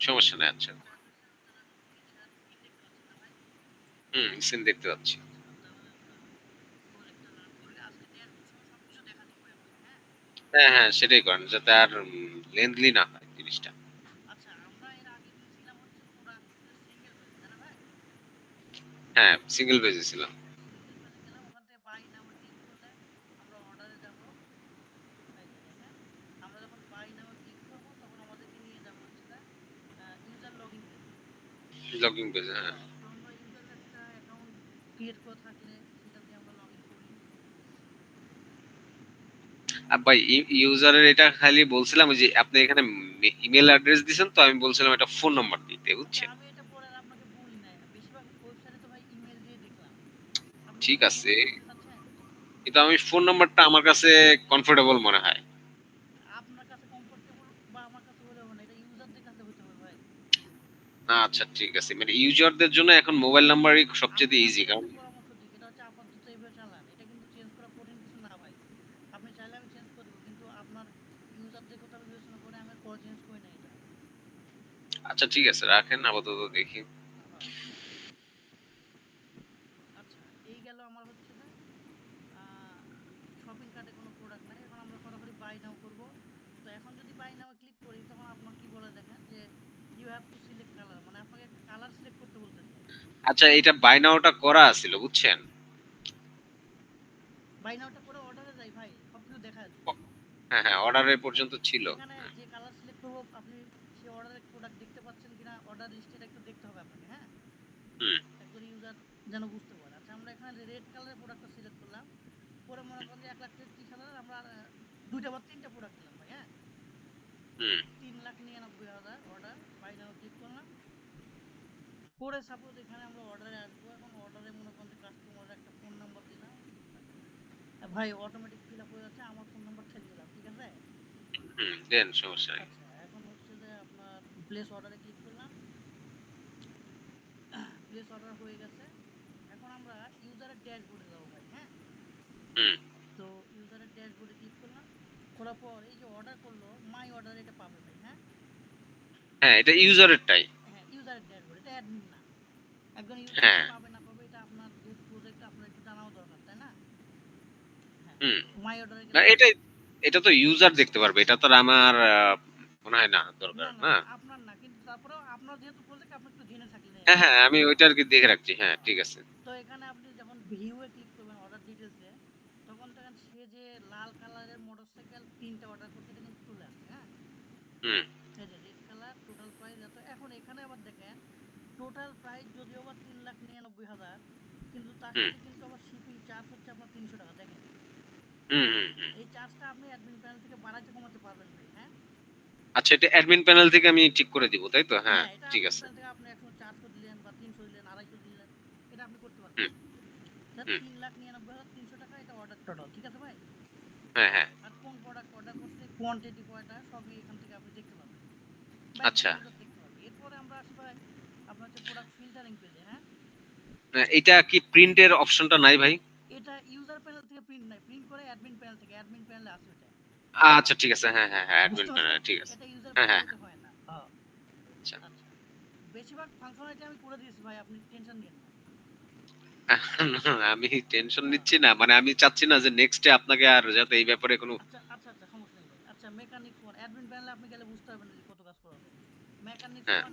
সমস্যা নাই। আচ্ছা। সিন দেখতে পাচ্ছি। হ্যাঁ, হ্যাঁ, সেটাই করেন যাতে আর লেন্থলি না হয় জিনিসটা। হ্যাঁ, সিঙ্গেল পেজে ছিলাম। লগইন পেজে, হ্যাঁ। ভাই ইউজারের এটা খালি বলছিলাম ওই যে আপনি এখানে ইমেল অ্যাড্রেস দিছেন, তো আমি বলছিলাম একটা ফোন নাম্বার দিতে, বুঝছেন? ঠিক আছে। কিন্তু আমি ফোন নাম্বারটা আমার কাছে কমফোর্টেবল মনে হয়। আচ্ছা, ঠিক আছে। মানে ইউজারদের জন্য এখন মোবাইল নাম্বারই সবচেয়ে ইজি, কারণ আচ্ছা, ঠিক আছে, রাখেন আপাতত দেখি। আচ্ছা, এটা বাই নাওটা করা ছিল, বুঝছেন? হ্যাঁ, হ্যাঁ, অর্ডারের পর্যন্ত ছিল। হ্যাঁ। হুম, হুম, হুম, দেন, সমস্যা নেই। হুম, হ্যাঁ, এটা ইউজারেরটাই। হ্যাঁ, হুম। না, এটাই, এটা তো ইউজার দেখতে পারবে। এটা তো আর আমার মনে হয় না দরকার, না? হ্যাঁ, হ্যাঁ, আমি ওইটা আরকি দেখে রাখছি। হ্যাঁ, ঠিক আছে। হুম, হুম, হুম, হুম, হুম। আচ্ছা, এটা অ্যাডমিন প্যানেল থেকে আমি ঠিক করে দিব, তাই তো? হ্যাঁ, ঠিক আছে। হুম, হুম। হ্যাঁ, হ্যাঁ। আচ্ছা। এটা কি প্রিন্টের অপশনটা নাই ভাই? আচ্ছা, ঠিক আছে। হ্যাঁ, হ্যাঁ, হ্যাঁ, অ্যাডমিন প্যানেল, ঠিক আছে। হ্যাঁ, হ্যাঁ, হ্যাঁ। আচ্ছা। আমি টেনশন নিচ্ছি না। মানে আমি চাচ্ছি না যে নেক্সট ডে আপনাকে আর যাতে এই ব্যাপারে কোনো হ্যাঁ,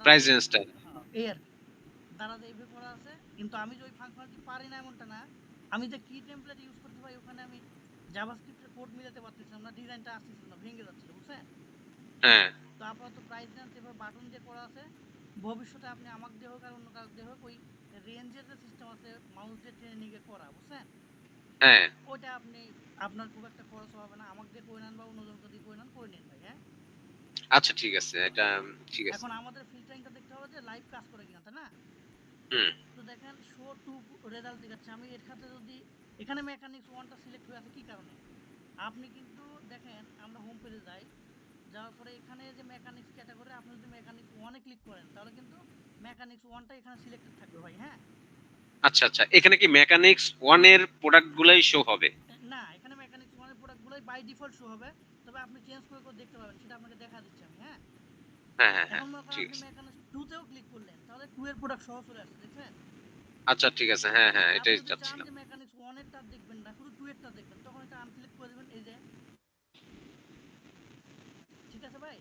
প্রাইস রেঞ্জটা। হ্যাঁ, হ্যাঁ। আচ্ছা, ঠিক আছে। এটা ঠিক আছে। হুম, আচ্ছা, আচ্ছা। এখানে কি মেকানিক্স 1 এর প্রোডাক্ট গুলাই শো হবে? না, এখানে মেকানিক্স ওয়ানের প্রোডাক্টগুলোই বাই ডিফল্ট শো হবে। তবে আপনি চেঞ্জ করে করে দেখতে পাবেন, সেটা আপনাকে দেখা দিচ্ছি আমি, হ্যাঁ? হ্যাঁ, হ্যাঁ, হ্যাঁ। এখন মনে করেন ঠিক আপনি আছে। মেকানিক্স 2 তেও ক্লিক করলেন, তাহলে 2 এর প্রোডাক্ট সহ চলে আসছে, দেখছেন? আচ্ছা, ঠিক আছে। হ্যাঁ, হ্যাঁ, আর আপনি এটাই যদি চান চাচ্ছিলাম। যে মেকানিক্স 1 এরটা দেখবেন না, শুধু 2 এরটা দেখবেন, তখন এটা আনসিলেক্ট করে দিবেন, এই যে। ঠিক আছে ভাই?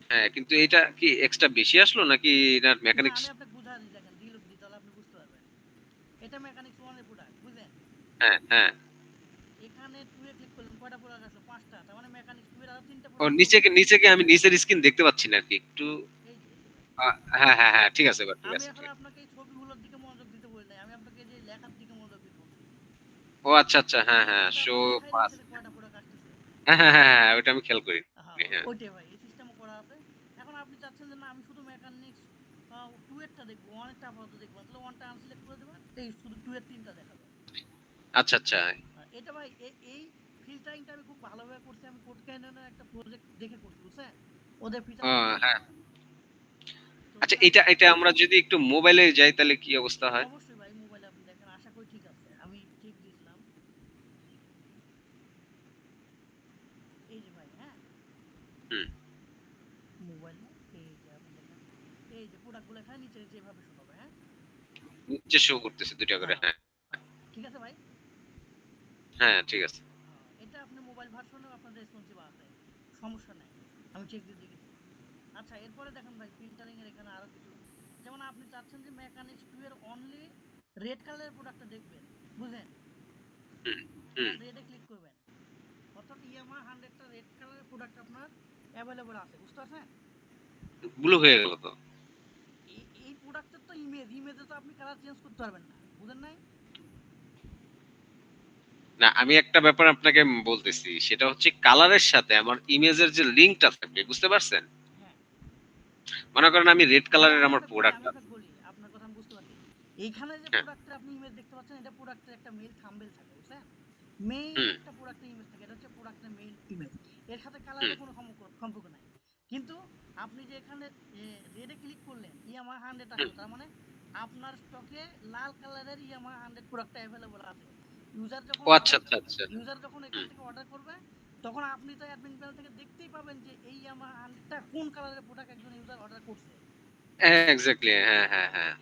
হ্যাঁ, কিন্তু এটা কি এক্সট্রা বেশি আসলো নাকি এটার না, মেকানিক্স? আমি আপনাকে বুঝায় দিই, দেখেন দিল দিই, তাহলে আপনি বুঝতে পারবেন। এটা মেকানিক্স 1 এর প্রোডাক্ট, বুঝলেন? হ্যাঁ, হ্যাঁ। এখানে 2 এ ক্লিক করলেন, কয়টা প্রোডাক্ট আসলো? ৫ টা। তার মানে মেকানিক্স 2 এর আরো ৩ টা ও প্রোডাক্ট নিচে হবে। নিচে কি আমি নিচের স্ক্রিন দেখতে পাচ্ছি না আরকি একটু। এই যে ভাই। হ্যাঁ, হ্যাঁ, হ্যাঁ। ঠিক আছে এবার ঠিক আমি আছে, এখন ঠিক আছে। আপনাকে এই ছবিগুলোর দিকে মনোযোগ দিতে বলি নাই। আমি আপনাকে যে লেখার দিকে মনোযোগ দিতে বলছি। ও আচ্ছা, আচ্ছা। হ্যাঁ, হ্যাঁ। এটা শো আপনার দেখাই পাস। দিচ্ছে যে কয়টা প্রোডাক্ট আসতেছে। হ্যাঁ, হ্যাঁ, হ্যাঁ, হ্যাঁ। ওইটা আমি খেয়াল করি। হ্যাঁ, হ্যাঁ। ওইটাই ভাই। এই সিস্টেমও করা আছে। এখন আপনি চাচ্ছেন যে না, আমি শুধু মেকানিক্স 2 এরটা দেখবো, 1 এরটা আপাতত দেখবো না। তাহলে 1 টা আনসিলেক্ট করে দিবেন। এই শুধু 2 এর 3 টা দেখাবে। আচ্ছা, আচ্ছা। এটা ভাই এই ফিল্টারিংটা আমি খুব ভালোভাবে করছি। আমি কোড ক্যাননের একটা প্রজেক্ট দেখে করছি, বুঝছেন? ওদের ও ফিচারটা খুব হ্যাঁ। ভালো। তো আচ্ছা, চাচ্ছি এটা এটা আমরা যদি একটু মোবাইলে যাই তাহলে কি অবস্থা হয়? অবশ্যই ভাই, মোবাইলে আপনি দেখেন, আশা করি ঠিক আছে। আমি ঠিক দিয়েছিলাম। এই যে ভাই, হ্যাঁ? হুম। মোবাইলে এই যে আপনি দেখেন, এই যে প্রোডাক্টগুলো এখানে নিচে নিচে এভাবে শো হবে, হ্যাঁ? নিচে শো করতেছে ২ টা করে। হ্যাঁ, হ্যাঁ। হ্যাঁ। ঠিক আছে ভাই? হ্যাঁ, ঠিক আছে। এটা আপনি মোবাইল ভার্সনেও আপনার রেসপন্সিভ আছে। সমস্যা নাই। আমি চেক দিয়ে দেখেছি। আচ্ছা, এরপরে দেখেন ভাই, ফিল্টারিং এর এখানে আরো কিছু, যেমন আপনি চাচ্ছেন যে মেকানিক্স 2 এর অনলি রেড কালারের প্রোডাক্টটা দেখবেন। বুঝলেন? হুম, হুম। তখন রেডে ক্লিক করবেন। অর্থাৎ ইয়ামাহা 100 টা রেড কালারের প্রোডাক্ট আপনার অ্যাভেলেবল আছে। বুঝতে পারছেন? ব্লু হয়ে গেল তো। এই প্রোডাক্টের তো ইমেজে তো আপনি কালার চেঞ্জ করতে পারবেন না। বুঝেন নাই? না, আমি একটা ব্যাপার আপনাকে বলতেছি। সেটা হচ্ছে কালারের সাথে আমার ইমেজের যে লিঙ্কটা থাকবে, বুঝতে পারছেন? হ্যাঁ। মনে করেন আমি রেড ভাই কালারের আমার প্রোডাক্ট আছে। আপনাকে বলি, আপনার কথা আমি বুঝতে পারছি। এইখানে যে হ্যাঁ। প্রোডাক্টের আপনি ইমেজ দেখতে পাচ্ছেন, এটা প্রোডাক্টের একটা মেইল থাম্বনেল থাকে, বুঝছেন? মেইন হুম, একটা প্রোডাক্টের ইমেজ থাকে। এটা হচ্ছে প্রোডাক্টের মেইন ইমেজ। এর সাথে হুম। কালারের কোনো সম্পর্ক নাই। কিন্তু আপনি যে এখানে রেডে ক্লিক করলেন, ইয়ামাহা 100 হুম। আসলো। তার মানে আপনার স্টকে লাল কালারের ইয়ামাহা 100 প্রোডাক্টটা अवेलेबल আছে। ইউজার যখন ও আচ্ছা, অর্ডার আচ্ছা, আচ্ছা। ইউজার যখন এখান হুম। থেকে অর্ডার করবে, তখন আপনি তো অ্যাডমিন প্যানেল থেকে দেখতেই পাবেন যে এই ইয়ামাহা 100 টা কোন কালারের প্রোডাক্ট একজন ইউজার অর্ডার করছে। হ্যাঁ, এক্সাক্টলি। হ্যাঁ, হ্যাঁ, হ্যাঁ।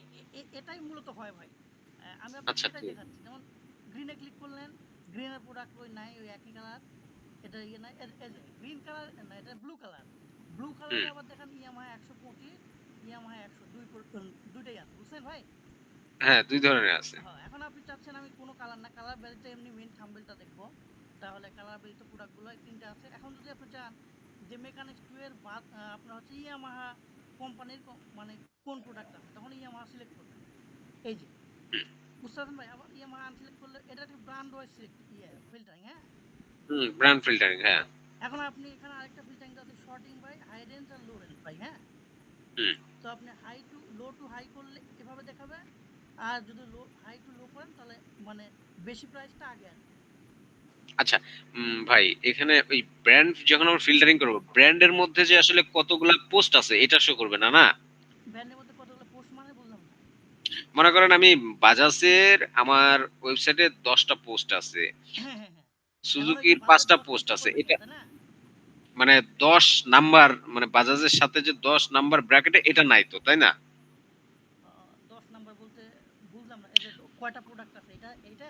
এটাই মূলত হয় ভাই। আমি আপনাকে আচ্ছা, এটাই ঠিক। দেখাচ্ছি। যেমন গ্রিনে ক্লিক করলেন, গ্রিনের প্রোডাক্ট ওই নাই, ওই একই কালার। এটা ইয়ে নাই, এই যে গ্রিন কালার না, এটা ব্লু কালার। ব্লু হুম। কালারে আবার দেখেন ইয়ামাহা ১২৫, ইয়ামাহা ১০০, দুইটাই আছে, বুঝছেন ভাই? হ্যাঁ, ২ ধরনের আছে। হ্যাঁ, এখন আপনি চাচ্ছেন আমি কোনো কালার না, কালার বেরিতে এমনি মেইন থাম্বনেলটা দেখবো। তাহলে কালার বেরিত প্রোডাক্টগুলো এই ৩ টা আছে। এখন যদি আপনি চান যে মেকানিক্স 2 এর বাদ আপনার হচ্ছে ইয়ামাহা কোম্পানির মানে কোন প্রোডাক্ট আছে, তখন ইয়ামাহা সিলেক্ট করবেন। এই যে, হুম, বুঝতে পারছেন ভাই? আবার ইয়ামাহা আনসিলেক্ট করলে এটা একটা ব্র্যান্ড ওয়াইজ সিলেক্ট ফিল্টারিং, হ্যাঁ? হুম। ব্র্যান্ড ফিল্টারিং, হ্যাঁ। এখন আপনি এখানে আরেকটা ফিল্টারিং আছে, সর্টিং বাই হাই রেঞ্জ আর লো রেঞ্জ ভাই, হ্যাঁ? হুম। তো আপনি লো টু হাই করলে এভাবে দেখাবে। আর যদি হাই টু লো করেন, তাহলে মানে বেশি প্রাইসটা আগে আসবে। আচ্ছা, ভাই এখানে ওই ব্র্যান্ড যখন আমরা ফিল্টারিং করব, ব্র্যান্ডের মধ্যে যে আসলে কতগুলা পোস্ট আছে এটা শো করবে না, না? ব্র্যান্ডের মধ্যে কতগুলো পোস্ট মানে বুঝলাম না। মনে করেন আমি বাজাজের আমার ওয়েবসাইটে ১০ টা পোস্ট আছে। হ্যাঁ, হ্যাঁ, হ্যাঁ। এখন ওই সুজুকির ৫ বাজাজ টা ১০ পোস্ট পোস্টটা আছে। করবে কেন, এটা তাই না? মানে ১০ নাম্বার, মানে বাজাজের সাথে যে ১০ নাম্বার ব্র্যাকেটে এটা নাই তো, তাই না? ১০ নাম্বার বলতে বুঝলাম না। এই যে কয়টা প্রোডাক্ট আছে, এইটা?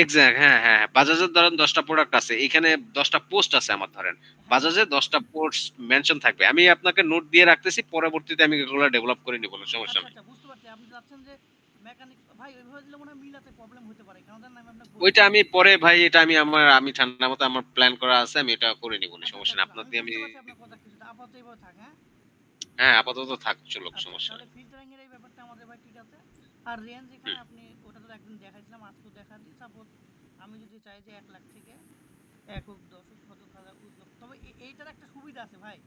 এক্সাক্ট, হ্যাঁ, হ্যাঁ। বাজাজের ধরেন ১০ টা প্রোডাক্ট আছে। এখানে ১০ টা পোস্ট আছে আমার ধরেন। হ্যাঁ, হ্যাঁ, বাজাজে ১০ টা পোস্ট মেনশন থাকবে। আমি আপনাকে নোট দিয়ে রাখতেছি। পরবর্তীতে আমি এগুলো ডেভেলপ করে নিব, কোনো সমস্যা আচ্ছা, নাই। আচ্ছা, বুঝতে পারছি। আপনি চাচ্ছেন যে মেকানিক্স ভাই ওইভাবে দিলে মনে হয় মিলাতে প্রবলেম হতে পারে। কারণ জানেন, আমি আপনাকে বলি। ওইটা আমি পরে ভাই, এটা আমি ঠান্ডা মাথায় আমার প্ল্যান করা আছে। আমি এটা করে নিব, কোনো আচ্ছা, সমস্যা নাই। দেখো আপনার আমি দিয়ে আমি বুঝতে পারছি আপনার কথা কিছুটা। আপাতত এইভাবে থাক, হ্যাঁ? হ্যাঁ, আপাতত থাক, চলুক, আচ্ছা, সমস্যা তাহলে নাই। ফিল্টারিং এর এই ব্যাপারটা আমাদের ভাই ঠিক আছে। আর রেঞ্জ এখানে হুম। আপনি ওটা তো একদিন দেখাইছিলাম, আজকেও দেখা দিই। সাপোজ আমি যদি চাই যে ১,০০,০০০ থেকে ১,০০,০০০, ১০,০০০, ১০,০০০, ১,০০,০০০, তবে এইটার একটা সুবিধা আছে ভাই।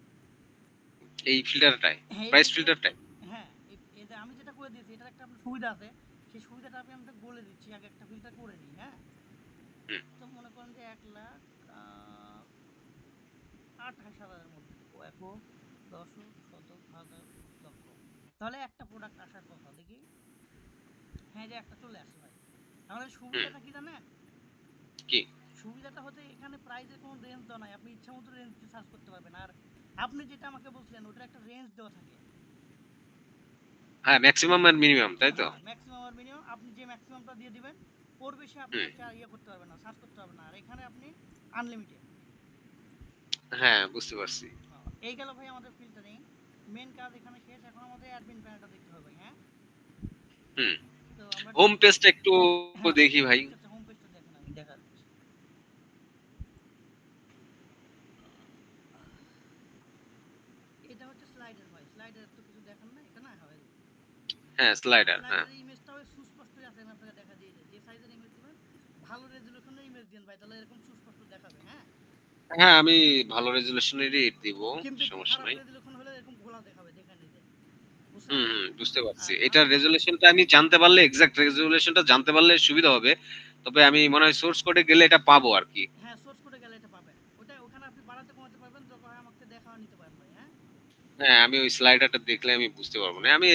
এই ফিল্টারটাই, হ্যাঁ, এই প্রাইস ফিল্টারের ফিল্টারটাই। হ্যাঁ, এই যে আমি যেটা করে দিয়েছি, এটার একটা আপনার সুবিধা আছে। সেই সুবিধাটা আমি আপনাকে বলে দিচ্ছি। আগে একটা ফিল্টার করে নিই, হ্যাঁ? হুম। তো মনে করেন যে ১,০০,০০০ আ ২৮,০০০ এর মধ্যে দিব। একক, দশক, শতক, হাজার, লক্ষ। তাহলে একটা প্রোডাক্ট আসার কথা। দেখি। হ্যাঁ, যে একটা চলে আসে ভাই। তাহলে হুম, সুবিধাটা কি জানেন? কি? সুবিধাটা হচ্ছে এখানে প্রাইজের কোনো রেঞ্জ দেওয়া নাই। আপনি ইচ্ছামতো রেঞ্জ দিয়ে সার্চ করতে পারবেন। আর আপনি যেটা আমাকে বলছিলেন ওটার একটা রেঞ্জ দেওয়া থাকে। হ্যাঁ, মেক্সিমাম আর মিনিমাম, তাই তো? হ্যাঁ, মেক্সিমাম আর মিনিমাম আপনি যে মেক্সিমামটা দিয়ে দিবেন, ওর বেশি আপনি হুম, হচ্ছে আর ইয়ে করতে পারবেন না, সার্চ করতে পারবেন না। আর এখানে আপনি আনলিমিটেড। হ্যাঁ, বুঝতে পারছি। এই গেল ভাই আমাদের ফিল্টারিং। মেন কাজ এখানে শেষ। এখন আমাদের অ্যাডমিন প্যানেলটা দেখতে হবে ভাই, হ্যাঁ? হুম, তো আমরা হোম পেজটা একটু হ্যাঁ, দেখি ভাই। আচ্ছা, আচ্ছা হোম পেজটা দেখেন আমি দেখাচ্ছি। এটা হচ্ছে স্লাইডার ভাই। স্লাইডার তো কিছু দেখার না, এটা না হয়। হ্যাঁ, স্লাইডার, হ্যাঁ। স্লাইডারের ইমেজটা হয় সুস্পষ্টই আছে, আমি আপনাকে দেখা দিয়ে যাই। যে সাইজের ইমেজ দিবেন, ভালো রেজোলিউশনের ইমেজ দিন ভাই, তাহলে এরকম সুস্পষ্ট দেখাবে, হ্যাঁ? হ্যাঁ, আমি ভালো রেজুলেশনেরই দিব, কিন্তু একটু সমস্যা খারাপ নাই। রেজোলিউশন হলে এরকম ঘোলা দেখাবে, দেখে নিতে, বুঝছেন? হুম, হুম, বুঝতে পারছি। আর এটার ভালো, রেজুলেশনটা আমি জানতে পারলে, এক্সাক্ট রেজুলেশনটা জানতে পারলে সুবিধা হবে। তবে আমি মনে হয় সোর্স কোডে গেলে এটা পাবো আরকি। হ্যাঁ, সোর্স কোডে গেলে এটা পাবেন। ওটা ওখানে আপনি বাড়াতে কমাতে পারবেন, দরকার হয় আমাকে দেখাও নিতে পারেন ভাই, হ্যাঁ? হ্যাঁ, আমি ওই স্লাইডারটা দেখলে আমি বুঝতে পারবো না। আমি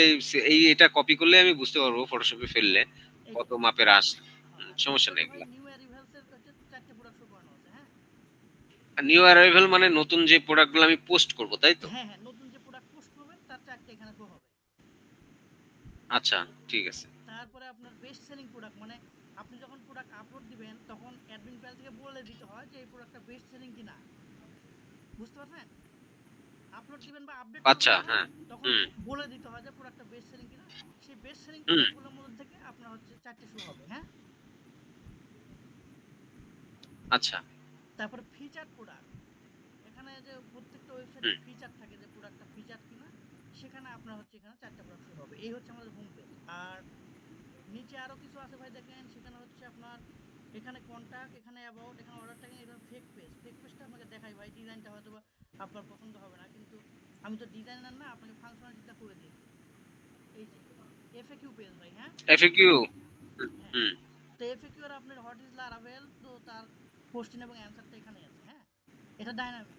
এটা কপি করলে আমি বুঝতে পারবো ফটোশপে ফেললে হ্যাঁ, এই যে কত ভাই। মাপের আসে। হ্যাঁ, আর সমস্যা নেই নিচটাতে ভাই এগুলা। নিউ অ্যারাইভালস এর হচ্ছে 4টে প্রোডাক্ট শো করানো আছে, হ্যাঁ? নিউ অ্যারাইভাল মানে নতুন যে প্রোডাক্ট গুলো আমি পোস্ট করব, তাই তো? হ্যাঁ, হ্যাঁ, নতুন যে প্রোডাক্ট পোস্ট করবেন তার 4টে এখানে শো হবে। আচ্ছা, ঠিক আছে। তারপরে আপনার বেস্ট সেলিং প্রোডাক্ট, মানে আপনি যখন প্রোডাক্ট আপলোড দিবেন তখন অ্যাডমিন প্যানেল থেকে বলে দিতে হয় যে এই প্রোডাক্টটা বেস্ট সেলিং কিনা, বুঝতে পারছেন? আপলোড দিবেন বা আপডেট করবেন আচ্ছা, যখন, হ্যাঁ। তখন হুম, বলে দিতে হয় যে প্রোডাক্টটা বেস্ট সেলিং কিনা। সেই বেস্ট সেলিং হুম। প্রোডাক্টগুলোর মধ্যে থেকে আপনার হচ্ছে 4টে শো হবে, হ্যাঁ? আচ্ছা। তারপরে ফিচার প্রোডাক্ট, এখানে যে প্রত্যেকটা ওয়েবসাইটে হুম। ফিচার থাকে যে প্রোডাক্টটা ফিচার কিনা, সেখানে আপনার হচ্ছে এখানে 4টে প্রোডাক্ট শো হবে। এই হচ্ছে আমাদের হোম পেজ। আর নিচে আরো কিছু আছে ভাই, দেখেন সেখানে হচ্ছে আপনার এখানে কন্টাক্ট, এখানে অ্যাবাউট, এখানে অর্ডার ট্র্যাকিং, এখানে ফেক পেজ। ফেক পেজটা আপনাকে দেখাই ভাই, ডিজাইনটা হয়তো বা আপনার পছন্দ হবে না, কিন্তু আমি তো ডিজাইনার না, আপনাকে ফাংশনালিটিটা করে দিয়ে দিই। এই যে এফএকিউ পেজ ভাই, হ্যাঁ? এফএকিউ। হ্যাঁ, হুম। তো এফএকিউ এর আপনার হোয়াট ইজ লারাভেল, তো তার কোশ্চেন এবং অ্যানসারটা এখানে আছে, হ্যাঁ? এটা ডাইনামিক।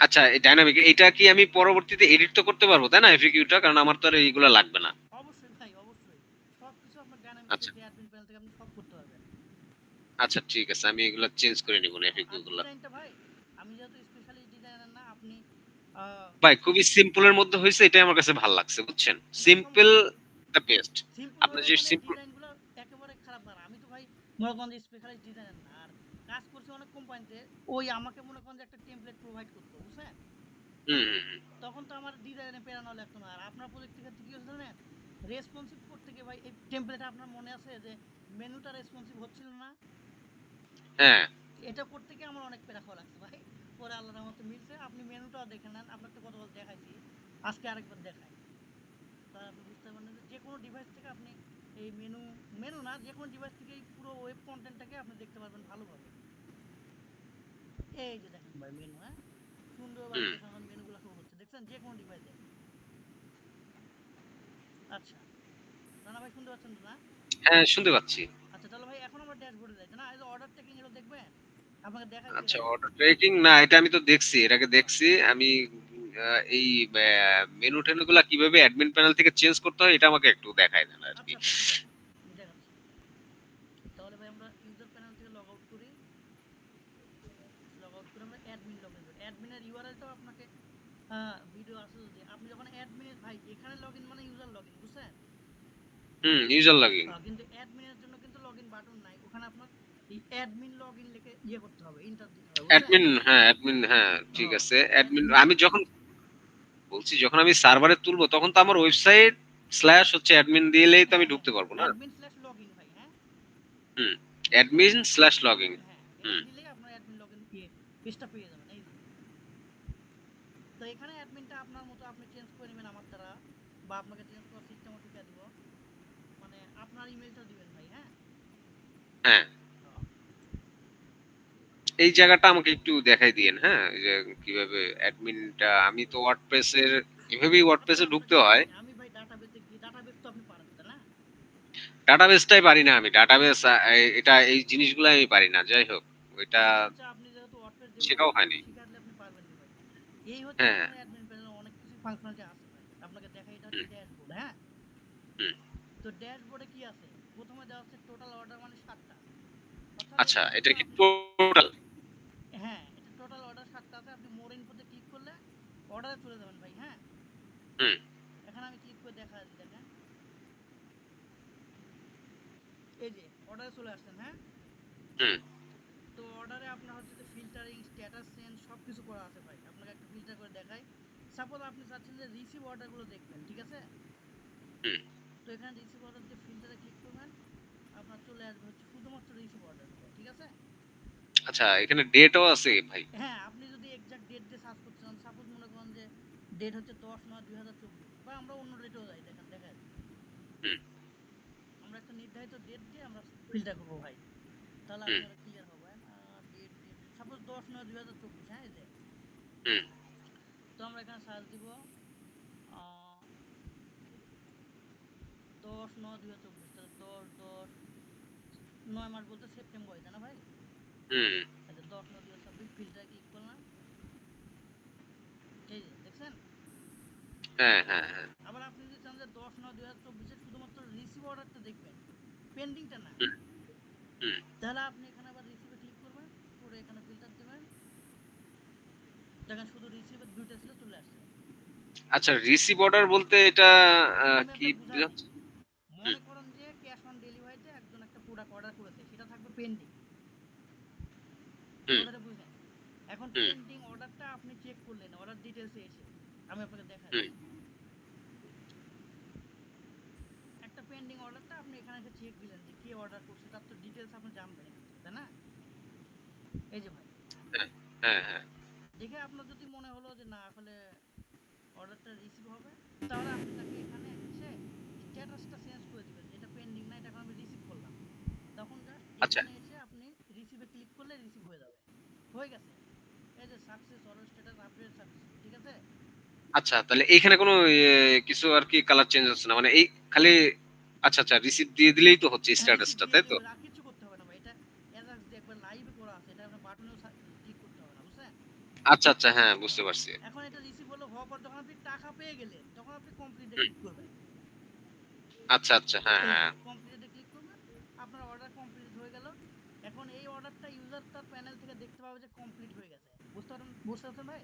আচ্ছা, এই ডাইনামিক এটা কি আমি পরবর্তীতে এডিট তো করতে পারবো, তাই না? এফএকিউটা, কারণ আমার তো আর এইগুলা লাগবে না। অবশ্যই ভাই, অবশ্যই সবকিছু আপনার ডাইনামিক্সের আচ্ছা, যে অ্যাডমিন প্যানেল থেকে আপনি সব করতে পারবেন। আচ্ছা, ঠিক আছে। আমি এগুলা চেঞ্জ করে নিব না, আর এফএকিউ গুলা। ডিজাইনটা ভাই, আমি যেহেতু স্পেশালিস্ট ডিজাইনার না, আপনি ভাই, খুবই সিম্পলের মধ্যে হইছে, এটাই আমার কাছে ভালো লাগছে, বুঝছেন? না সিম্পল সমস্যা নেই। The best. সিম্পল আপনার হলেও যে মানে সিম্পল। ডিজাইনগুলো একেবারে খারাপ না। আমি তো ভাই মনে করেন যে স্পেশালিস্ট ডিজাইনার না। আর কাজ করছি অনেক কোম্পানিতে, ওই আমাকে মনে করেন যে একটা টেমপ্লেট প্রোভাইড করতো, বুঝছেন? হুম, হুম, হুম। তখন তো আমার ডিজাইনে পেরানো লাগতো না। আর আপনার প্রজেক্টের ক্ষেত্রে কি হচ্ছে জানেন? রেসপন্সিভ করতে গিয়ে ভাই এই টেমপ্লেটে আপনার মনে আছে যে মেনুটা রেসপন্সিভ হচ্ছিল না? হ্যাঁ। এটা করতে গিয়ে আমার অনেক পেরা খাওয়া লাগছে ভাই। পরে আল্লাহর রহমতে মিলছে। আপনি মেনুটাও দেখে নেন। আপনাকে তো গতকাল দেখাইছি। আজকে আরেকবার দেখাই। তাহলে আপনি বুঝতে পারবেন যে যেকোনো ডিভাইস থেকে আপনি এই মেনু না, যেকোনো ডিভাইস থেকে এই পুরো ওয়েব কনটেন্টটাকে আপনি দেখতে পারবেন ভালোভাবে। এই যে দেখেন ভাই মেনু, হ্যাঁ? সুন্দরভাবে হুম। দেখেন আমার মেনুগুলো শো হচ্ছে। দেখছেন? যেকোনো ডিভাইসে। আচ্ছা। রানা ভাই শুনতে পাচ্ছেন তো না? হ্যাঁ, শুনতে পাচ্ছি। আচ্ছা, তাহলে ভাই এখন আমরা ড্যাশবোর্ডে যাই। না, এই যে অর্ডার ট্র্যাকিং এগুলো দেখবেন? আপনাকে দেখাইছি এর আচ্ছা, আগে। অটো ট্রেকিং না, এটা আমি তো দেখছি, এর আগে দেখছি আমি। এই মেনু টেনু গুলা কিভাবে অ্যাডমিন প্যানেল থেকে চেঞ্জ করতে হয়, এটা আমাকে একটু দেখাই দেন আর কি। আচ্ছা, আচ্ছা ঠিক আছে। আমি দেখাচ্ছি। তাহলে ভাই আমরা ইউজার প্যানেল থেকে লগ আউট করি। লগ আউট করে আমরা অ্যাডমিন লগইন করি। অ্যাডমিনের ইউআরএলটাও আপনাকে ভিডিও আছে, যদি আপনি যখন অ্যাডমিনের ভাই এখানে লগইন মানে ইউজার লগইন, বুঝছেন? হুম, ইউজার লগইন। কিন্তু অ্যাডমিনের জন্য কিন্তু লগইন বাটন নাই। ওখানে আপনার এই অ্যাডমিন লগইন লিখে ইয়ে করতে হবে, এন্টার দিতে হবে, বুঝছেন? অ্যাডমিন, হ্যাঁ, অ্যাডমিন, হ্যাঁ, ঠিক হ্যাঁ, আছে। অ্যাডমিন অ্যাডমিন আমি যখন বলছি, যখন আমি সার্ভারে তুলবো তখন তো আমার ওয়েবসাইট স্ল্যাশ হচ্ছে অ্যাডমিন দিলেই তো আমি হ্যাঁ, হ্যাঁ, ঢুকতে পারবো না? অ্যাডমিন স্ল্যাশ লগইন ভাই, হ্যাঁ? হুম, অ্যাডমিন স্ল্যাশ লগইন। হ্যাঁ, এটা হুম, দিলেই আপনার অ্যাডমিন লগইন পেজটা পেয়ে যাবেন, এই যে। তো এখানে অ্যাডমিনটা আপনার মতো আপনি চেঞ্জ করে নেবেন আমার দ্বারা, বা আপনাকে চেঞ্জ করার সিস্টেমও শিখিয়ে দিব। মানে আপনার ইমেলটা দিবেন ভাই, হ্যাঁ? হ্যাঁ। হ্যাঁ, এই জায়গাটা আমাকে একটু দেখাই দিয়েন, হ্যাঁ? এই যে কিভাবে অ্যাডমিনটা, আমি তো ওয়ার্ডপ্রেসের এভাবেই আচ্ছা ওয়ার্ডপ্রেসে ঢুকতে আপনাকে হয়। দেখাই। আমি ভাই ডাটাবেসে গিয়ে, ডাটাবেস তো আপনি পারেন, তাই না? ডাটাবেসটাই পারি না আমি। ডাটাবেস এটা এই জিনিসগুলো আমি পারি না। যাই হোক, ওইটা আচ্ছা, আচ্ছা, আপনি যেহেতু ওয়ার্ডপ্রেস শেখাও ডেভেলপার, আপনাকে হয়নি। শিখালে আপনি পারবেন না ভাই। এই হচ্ছে হ্যাঁ। আপনার অ্যাডমিন প্যানেলে অনেক কিছু ফাংশনালিটি আছে ভাই। আপনাকে দেখাই, এটা হচ্ছে হুম, ড্যাশবোর্ড, হ্যাঁ? হুম। ড্যাশবোর্ডে কি আছে? প্রথমে দেওয়া আছে টোটাল অর্ডার মানে 7টা। অর্থাৎ এই আচ্ছা, এটা পর্যন্ত কি আপনি টোটাল? হ্যাঁ, এটা টোটাল অর্ডার 7টা আছে। আপনি মোর ইনফোতে ক্লিক করলে অর্ডারে চলে যাবেন ভাই, হ্যাঁ? হুম, এখানে আমি ক্লিক করে দেখা দিই দেখেন। এই যে অর্ডারে চলে আসছেন, হ্যাঁ? হুম। তো অর্ডারে আপনার হচ্ছে যে ফিল্টারিং, স্ট্যাটাস চেঞ্জ সবকিছু করা আছে ভাই। আপনাকে একটা ফিল্টার করে দেখাই। সাপোজ আপনি চাচ্ছেন যে রিসিভ অর্ডারগুলো দেখবেন, ঠিক আছে? হুম। তো এখানে রিসিভ অর্ডার দিয়ে ফিল্টারে ক্লিক করবেন। আপনার চলে আসবে হচ্ছে শুধুমাত্র রিসিভ অর্ডারগুলো, ঠিক আছে? আচ্ছা, এখানে ডেটও আছে ভাই? হ্যাঁ, আপনি যদি এক্সাক্ট ডেট দিয়ে সার্চ করতে চান, সাপোজ মনে করেন যে ডেট হচ্ছে 10/9/2024 বা আমরা অন্য ডেটেও যাই, দেখেন দেখাই। হুম, আমরা একটা নির্ধারিত ডেট দিয়ে আমরা ফিল্টার করবো ভাই। তাহলে হুম, আপনারা ক্লিয়ার হবেন। ডেট ডেট সাপোজ 10/9/2024, হ্যাঁ? এই যে হুম। তো আমরা এখানে সার্চ দিব 10/9/2024, তাহলে 9 মাস বলতে সেপ্টেম্বর, তাই না ভাই? হুম। আচ্ছা, 10/9/2024 ফিল্টার ক্লিক করলাম। এই যে দেখছেন? হ্যাঁ, হ্যাঁ, হ্যাঁ। আবার আপনি যদি চান যে 10/9/2024 শুধুমাত্র রিসিভ অর্ডারটা দেখবেন, পেন্ডিংটা না, হুম, হুম। তাহলে আপনি এখানে আবার রিসিভে ক্লিক করবেন, করে এখানে ফিল্টার দেবেন। দেখেন শুধু রিসিভের 2টা ছিল, চলে আসছে। আচ্ছা, রিসিভ অর্ডার বলতে এটা আমি কি আপনাকে বুঝাই দিই। বোঝাচ্ছে? হুম, মনে করেন যে ক্যাশ অন ডেলিভারিতে একজন একটা প্রোডাক্ট অর্ডার করেছে, সেটা থাকবে পেন্ডিং। হুম, কথাটা বুঝলেন? এখন হুম, পেন্ডিং অর্ডারটা আপনি চেক করলেন অর্ডার ডিটেলসে এসে। আমি আপনাকে দেখাই। হুম। একটা পেন্ডিং অর্ডারটা আপনি এখানে এসে চেক দিলেন যে কে অর্ডার করছে, তার তো ডিটেলস আপনি জানবেন এখান থেকে, তাই না? এই যে ভাই, হ্যাঁ, হ্যাঁ, হ্যাঁ। দেখে আপনার যদি মনে হলো যে না আসলে অর্ডারটা রিসিভ হবে, তাহলে আপনি তাকে এখানে এসে স্ট্যাটাসটা চেঞ্জ করে দিবেন যে এটা পেন্ডিং না, এটা এখন আমি রিসিভ করলাম। তখন জাস্ট আচ্ছা, এখানে এসে আপনি রিসিভে ক্লিক করলে রিসিভ হয়ে যাবে। হয়ে গেছে। এই যে success order status update successful, ঠিক আছে? আচ্ছা, তাহলে এইখানে কোনো কিছু আর কি কালার চেঞ্জ হচ্ছে না। মানে এই খালি আচ্ছা, আচ্ছা, রিসিভ দিয়ে দিলেই তো হচ্ছে হ্যাঁ, রিসিভ স্ট্যাটাসটা, দিয়ে তাই দিলে তো? হবে, আর কিছু করতে হবে না ভাই। এটা অ্যাজাক্ট যে একবার লাইভে করা আছে, এটা আপনার বাটনেও ক্লিক করতে হবে না, বুঝছেন? আচ্ছা, আচ্ছা, হ্যাঁ, বুঝতে হ্যাঁ। পারছি। এখন এটা রিসিভ হওয়ার পর যখন আপনি টাকা পেয়ে গেলেন, তখন আপনি কমপ্লিটে হুম। ক্লিক করবেন। আচ্ছা, আচ্ছা, হ্যাঁ, এই যে হ্যাঁ। কমপ্লিটে ক্লিক করবেন, আপনার অর্ডার কমপ্লিট হয়ে গেল। এখন এই অর্ডারটা ইউজার তার প্যানেল থেকে দেখতে পাবে যে কমপ্লিট হয়ে গেছে। বুঝতে পারছেন ভাই?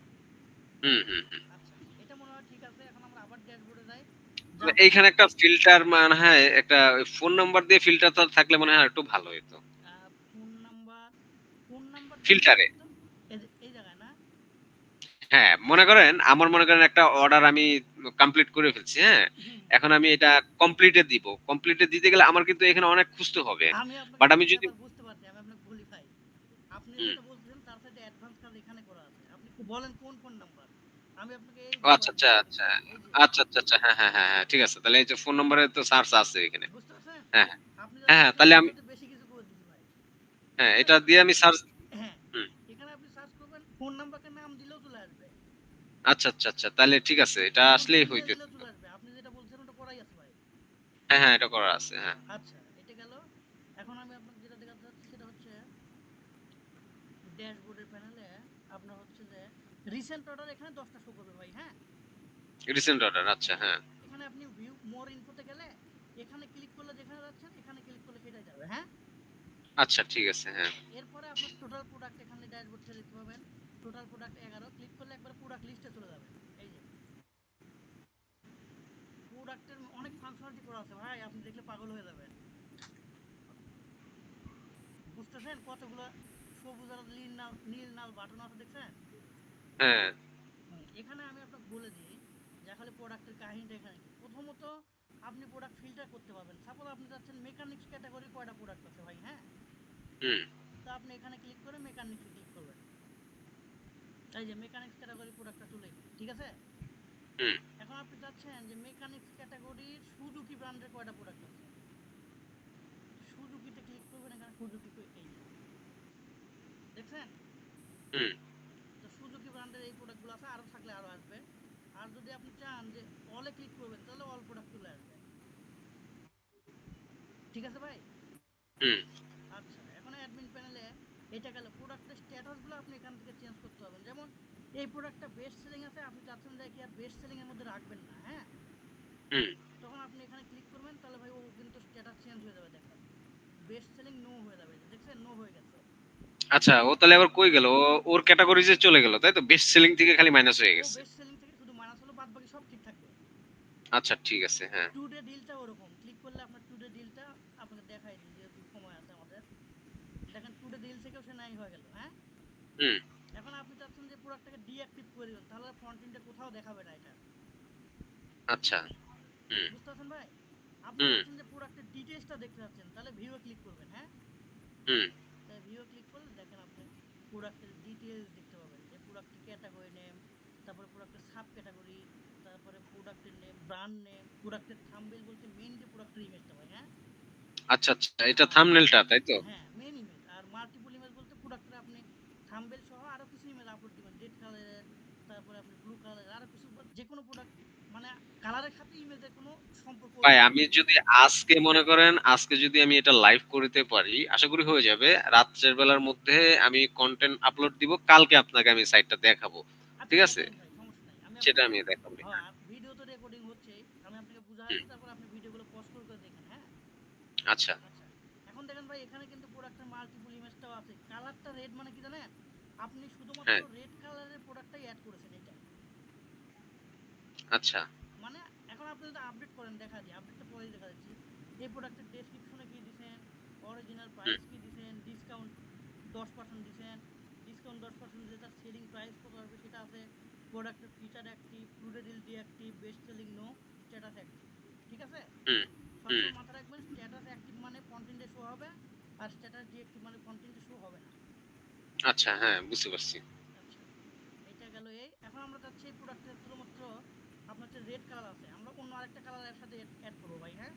হুম, হুম, হুম। আচ্ছা, এটা মনে হয় ঠিক আছে। এখন আমরা আবার ড্যাশবোর্ডে যাই। তবে যাওয়ার পর এইখানে একটা ফিল্টার মনে হয় একটা ফোন নাম্বার দিয়ে ফিল্টারটা থাকলে মনে হয় একটু ভালো হতো। ফোন নাম্বার, ফোন নাম্বার দিয়ে ফিল্টার ফিল্টারে। করতে হবে? এই জায়গায় না? হ্যাঁ, মনে করেন একটা অর্ডার আমি কমপ্লিট করে ফেলছি, হ্যাঁ? হুম। এখন আমি এটা কমপ্লিটে দিব। কমপ্লিটে দিতে গেলে আমার কিন্তু এখানে অনেক খুঁজতে হবে। আমি আপনাকে বাট আমি একটা যদি ব্যাপার বুঝতে পারছি। আমি আপনাকে বলি ভাই। আপনি হুম, যেটা বলতেছেন তার সাথে অ্যাডভান্স কাজ এখানে করা আছে। আপনি বলেন কোন ফোন নাম্বার? আমি আপনাকে এই ও যে আচ্ছা, করে আচ্ছা, দেখাচ্ছি আচ্ছা। ভাই। এই যে আচ্ছা, আচ্ছা, আচ্ছা। হ্যাঁ, হ্যাঁ, হ্যাঁ, হ্যাঁ। ঠিক আছে। তাহলে এই যে ফোন নম্বরে তো সার্চ আছে এখানে। বুঝতে পারছেন? হ্যাঁ, হ্যাঁ। আপনি যা হ্যাঁ, হ্যাঁ, বলছেন তাহলে তার আমি চাইতে বেশি কিছু করে দিছি ভাই। হ্যাঁ, ঠিক এটা আছে? দিয়ে আমি সার্চ হ্যাঁ। হুম। এখানে আপনি সার্চ করবেন, ফোন নাম্বারকে নাম দিলেও চলে আসবে। আচ্ছা, আচ্ছা, আচ্ছা। তাহলে ঠিক আছে। এটা ফোন আসলেই চিহ্ন হইতেছে। দিলেও চলে আসবে। আপনি যেটা বলছেন ওটা করাই আছে ভাই। হ্যাঁ, হ্যাঁ, এটা করা আছে। হ্যাঁ। আচ্ছা, এটা গেল। এখন আমি আপনাকে যেটা দেখাতে চাচ্ছি সেটা হচ্ছে ড্যাশবোর্ডের প্যানেলে আপনার হচ্ছে যে রিসেন্ট অর্ডার এখানে 10টা শো করবে ভাই, হ্যাঁ? রিসেন্ট অর্ডার আচ্ছা, হ্যাঁ। হ্যাঁ। এখানে আপনি ভিউ মোর ইনফোতে গেলে এখানে ক্লিক করলে যেখানে যাচ্ছেন এখানে ক্লিক করলে সেটাই যাবে, হ্যাঁ? আচ্ছা, ঠিক আছে। হ্যাঁ। হ্যাঁ, এরপরে আপনার টোটাল প্রোডাক্ট এখানে ড্যাশবোর্ড থেকে দেখতে পাবেন। টোটাল প্রোডাক্ট 11, ক্লিক করলে একবার প্রোডাক্ট লিস্টে চলে যাবেন। এই যে প্রোডাক্টের অনেক ফাংশনালিটি করা আছে ভাই, আপনি দেখলে পাগল হয়ে যাবেন। বুঝতেছেন কতগুলো সবুজ আর নীল নাল বাটন আছে, দেখছেন? হ্যাঁ। এখানে আমি আপনাকে বলে দিই যে আসলে প্রোডাক্টের কাহিনীটা এখানে কি। প্রথমত আপনি প্রোডাক্ট ফিল্টার করতে পারবেন। সাপোজ আপনি চাচ্ছেন মেকানিক্স ক্যাটাগরি কয়টা প্রোডাক্ট আছে ভাই, হ্যাঁ? হুম, তো আপনি এখানে ক্লিক করে মেকানিক্সে ক্লিক করবেন। এই যে মেকানিক্স ক্যাটাগরি প্রোডাক্টটা চলে এসেছে, ঠিক আছে? হুম। এখন আপনি চাচ্ছেন যে মেকানিক্স ক্যাটাগরির সুজুকি ব্র্যান্ডের কয়টা প্রোডাক্ট আছে। সুজুকিতে ক্লিক করবেন, এখানে সুজুকি এই যে দেখছেন? হুম। তো সুজুকি ব্র্যান্ডের এই প্রোডাক্টগুলো আছে, আরও থাকলে আরও আসবে। আর যদি আপনি চান যে অলে ক্লিক করবেন তাহলে অল প্রোডাক্ট চলে আসবে। ঠিক আছে ভাই? হুম। আচ্ছা, এখন অ্যাডমিন প্যানেলে এটা গেল। প্রোডাক্টের স্ট্যাটাসগুলো আপনি এখান থেকে চেঞ্জ করতে পারবেন। যেমন এই প্রোডাক্টটা বেস্ট সেলিং আছে, আপনি চাচ্ছেন যে কি আর বেস্ট সেলিং এর মধ্যে রাখবেন না, হ্যাঁ? হুম। তখন আপনি এখানে ক্লিক করবেন, তাহলে ভাই ও কিন্তু স্ট্যাটাস চেঞ্জ হয়ে যাবে, দেখেন বেস্ট সেলিং নো হয়ে যাবে, দেখছেন নো হয়ে গেছে। আচ্ছা, ও তাহলে আবার কই গেল? ও ওর ক্যাটাগরিজে চলে গেল, তাই তো? বেস্ট সেলিং থেকে খালি মাইনাস হয়ে ও গেছে। বেস্ট সেলিং থেকে শুধু মাইনাস হলো, বাদ বাকি সব ঠিক থাকবে। আচ্ছা, ঠিক আছে, হ্যাঁ। টুডে ডিলটা ওরকম, ক্লিক করলে আপনার টুডে ডিলটা আপনাকে দেখাই দিই, যেহেতু সময় আছে আমাদের। দেখেন টুডে ডিল থেকেও সে নাই হয়ে গেল, হ্যাঁ। হুম। এখন আপনি চাচ্ছেন যে প্রোডাক্টটাকে ডিঅ্যাক্টিভ করে দিবেন, তাহলে ফ্রন্ট এন্ডে কোথাও দেখাবে না এটা। আচ্ছা। হুম। বুঝতে পারছেন ভাই? আপনি হুম। চাচ্ছেন যে প্রোডাক্টের ডিটেইলসটা দেখতে চাচ্ছেন, তাহলে ভিউয়ে ক্লিক করবেন, হ্যাঁ। হুম। তাই ভিউয়ে ক্লিক করলে দেখেন আপনি প্রোডাক্টের ডিটেইলস দেখতে পাবেন, যে প্রোডাক্টের ক্যাটাগরি নেম, তারপরে প্রোডাক্টের সাব ক্যাটাগরি, তারপরে প্রোডাক্টের নেম, ব্র্যান্ড নেম, প্রোডাক্টের থাম্বনেল বলতে মেইন যে প্রোডাক্টের ইমেজটা ভাই, হ্যাঁ। আচ্ছা, আচ্ছা, এটা আর থাম্বনেলটা, তাই তো? হ্যাঁ, মেইন ইমেজ। আর মাল্টিপল ইমেজ বলতে প্রোডাক্টের আপনি থাম্বনেল সহ আরো কিছু ইমেজ আপলোড দিবেন, রেড কালারের, তারপরে আপনি ব্লু কালারের, আরো কিছু যে কোনো প্রোডাক্ট, মানে কালারের সাথে ইমেজের কোনো সম্পর্ক ভাই, থাকবে আমি না, যদি বুঝছেন? আজকে মনে করেন, আজকে যদি আমি এটা লাইভ করতে পারি, আশা করি হয়ে যাবে। রাত্রের বেলার মধ্যে আমি কন্টেন্ট আপলোড দিব, কালকে আপনাকে আমি সাইটটা দেখাবো। আচ্ছা ঠিক আছে? দেখাইন ভাই, সমস্যা নাই, আমি সেটা আপনাকে। আমি দেখাবো। হ্যাঁ, ভিডিও তো রেকর্ডিং হচ্ছেই, আমি আপনাকে হুম। বুঝাচ্ছি, তারপর আপনি ভিডিওগুলো পজ করে দেখেন, হ্যাঁ। আচ্ছা। আচ্ছা, এখন দেখেন ভাই, এখানে কিন্তু প্রোডাক্টের মাল্টিপল ইমেজটাও আছে। কালারটা রেড মানে কি জানেন? আপনি শুধুমাত্র হ্যাঁ। রেড কালারের প্রোডাক্টটাই অ্যাড করেছেন এটাই। আচ্ছা। মানে এখন আপনি যদি আপডেট করেন, দেখা দিই, আপডেটটা পরেই দেখা যাচ্ছে। এই প্রোডাক্টের ডেসক্রিপশনে কি দিছেন, অরিজিনাল হুম। প্রাইস কি দিছেন, ডিসকাউন্ট 10% দিছেন, ডিসকাউন্ট 10% দিলে তার সেলিং প্রাইস কত আসবে সেটা আছে, প্রোডাক্টের feature active, today deal deactive, best selling no, status active. ঠিক আছে? হুম। হুম। সবসময় মাথায় রাখবেন, স্ট্যাটাস অ্যাক্টিভ মানে কন্টেন্টে শো হবে, আর স্ট্যাটাস ডিঅ্যাক্টিভ মানে কন্টেন্টে শো হবে না। আচ্ছা, হ্যাঁ, বুঝতে পারছি। আচ্ছা, এটা গেল এই। এখন আমরা চাচ্ছি এই প্রোডাক্টে শুধুমাত্র আপনার হচ্ছে রেড কালার আছে, আমরা অন্য আরেকটা কালার এর সাথে অ্যাড করবো ভাই, হ্যাঁ।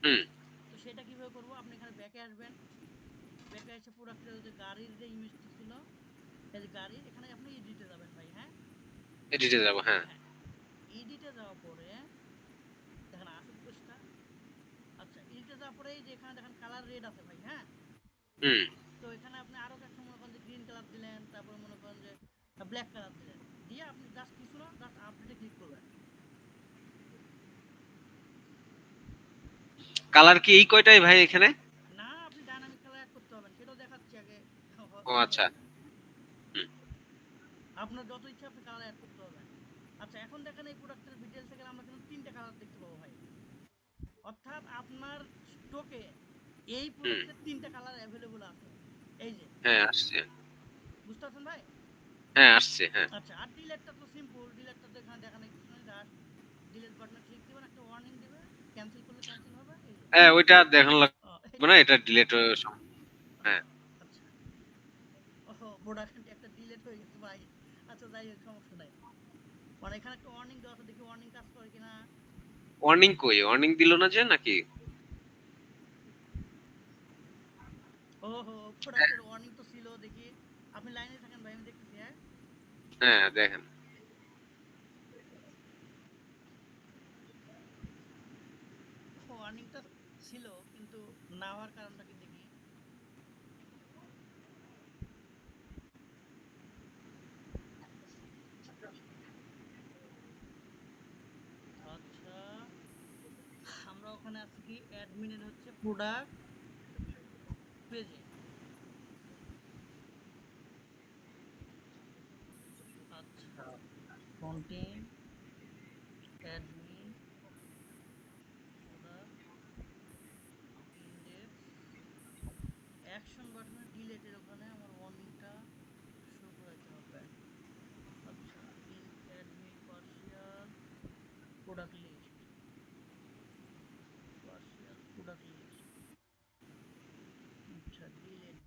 হুম। তো সেটা কিভাবে করবো, আপনি এখানে ব্যাকে আসবেন, ব্যাকে এসে প্রোডাক্টের যে গাড়ির যে ইমেজটা ছিল, এই যে গাড়ির, এখানে আপনি এডিটে যাবেন ভাই, হ্যাঁ। এডিটে যাবো, হ্যাঁ। হ্যাঁ, এডিটে যাওয়ার পরে দেখেন আসুক পেজটা। আচ্ছা, এডিটে যাওয়ার পরে এই যে এখানে দেখেন কালার রেড আছে ভাই, হ্যাঁ। হুম। তো এখানে আপনি আরো একটা মনে করেন যে গ্রিন কালার দিলেন, তারপর মনে করেন যে ব্ল্যাক কালার দিলেন, দিয়ে আপনি জাস্ট কিছু না, জাস্ট আপডেটে ক্লিক করবেন। কালার কি এই কয়টাই ভাই এখানে? না, আপনি ডাইনামিক কালার অ্যাড করতে হবেন, সেটাও দেখাচ্ছি আগে। ও সময় আচ্ছা। হচ্ছে না, হুম। আপনার যত ইচ্ছা আপনি কালার অ্যাড করতে পারবেন। আচ্ছা, এখন দেখেন এই প্রোডাক্টের ডিটেলসে গেলে আমরা কিন্তু তিনটে কালার দেখতে পাবো ভাই, অর্থাৎ আপনার স্টকে এই হুম। প্রোডাক্টের তিনটা কালার অ্যাভেলেবল আছে, এই যে। হ্যাঁ, আসছে। বুঝতে পারছেন ভাই? হ্যাঁ, আসছে, হ্যাঁ। আচ্ছা, আর ডিলেটটা তো সিম্পল, ডিলেটটা তো এখানে দেখানোর কিছু নেই, জাস্ট ডিলেট বাটনে ক্লিক দিবেন, একটা ওয়ার্নিং দিবে, ক্যান্সেল করলে ক্যান্সেল হবে, এই যে। হ্যাঁ, ওইটা দেখানো লাগবে না, এইটুকুই। এটা ডিলেট। হ্যাঁ। আচ্ছা, ওহো, প্রোডাক্ট একটা ডিলেট হয়ে গেছে ভাই। আচ্ছা, যাই হোক, সমস্যা নাই। মানে এখানে একটা ওয়ার্নিং দেওয়া আছে, দেখি ওয়ার্নিং কাজ করে কিনা। ওয়ার্নিং কই? ওয়ার্নিং দিল না যে নাকি? ওহো, প্রোডাক্টের ওয়ার্নিং তো ছিল, দেখি। আপনি লাইনে থাকেন ভাই, আমি দেখতেছি, হ্যাঁ। হ্যাঁ, দেখেন। ওয়ার্নিংটা ছিল, কিন্তু না হওয়ার কারণটা কি দেখি। আচ্ছা, আমরা ওখানে আছি কি, অ্যাডমিনের হচ্ছে প্রোডাক্ট পেজে। আচ্ছা, content, admin, product, index, action বাটনে ডিলেটের ওখানে আমার ওয়ার্নিংটা শো করাইতে হবে। আচ্ছা, in admin partial product list, partial product list. আচ্ছা, ডিলেট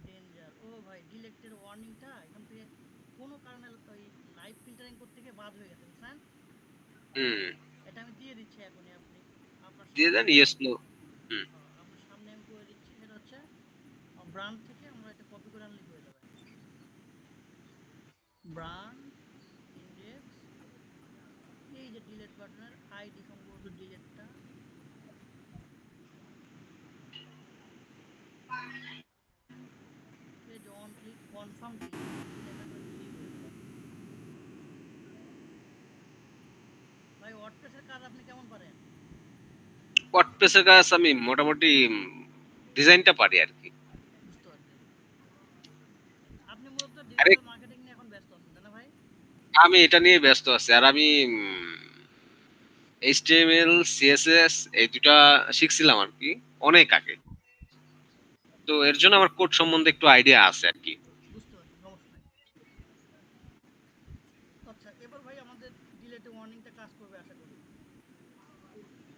ডেঞ্জার, ও ভাই, ডিলেটের ওয়ার্নিংটা এখান থেকে কোনো কারণে ওই লাইভ ফিল্টারিং করতে গিয়ে বাদ হয়ে গেছে, বুঝছেন? হুম। এটা আমি দিয়ে দিচ্ছি এখনই, আপনি আপনার দিয়ে সামনে দেন, আমি ইয়েস নো। হুম। আপনার সামনে আমি করে দিচ্ছি। সেটা হচ্ছে ব্র্যান্ড থেকে আমরা এটা কপি করে আনলে হয়ে যাবে। ব্র্যান্ড, ইনডেক্স, এই যে ডিলেট বাটনের আইডি, সম্ভবত ডিলেটটা, এই যে অন ক্লিক কনফার্ম ডিলেট, দিলে এটা সেভ হয়ে যাবে। ভাই ওয়ার্ডপ্রেসের কাজ আপনি কেমন পারেন? ওয়ার্ডপ্রেসের কাজ আমি মোটামুটি ডিজাইনটা পারি আর কি। বুঝতে পারছি। আপনি মূলত আরে ডিজিটাল মার্কেটিং নিয়ে এখন ব্যস্ত আছেন, তাই না ভাই? আমি এটা নিয়ে ব্যস্ত আছি, আর আমি এইচটিএমএল সিএসএস এই দুটা শিখছিলাম আর কি অনেক আগে। তো এর জন্য আমার কোড সম্বন্ধে একটু আইডিয়া আছে আর কি। বুঝতে পারছি, সমস্যা নাই। আচ্ছা, এবার ভাই আমাদের ডিলেটে ওয়ার্নিংটা কাজ করবে আশা করি।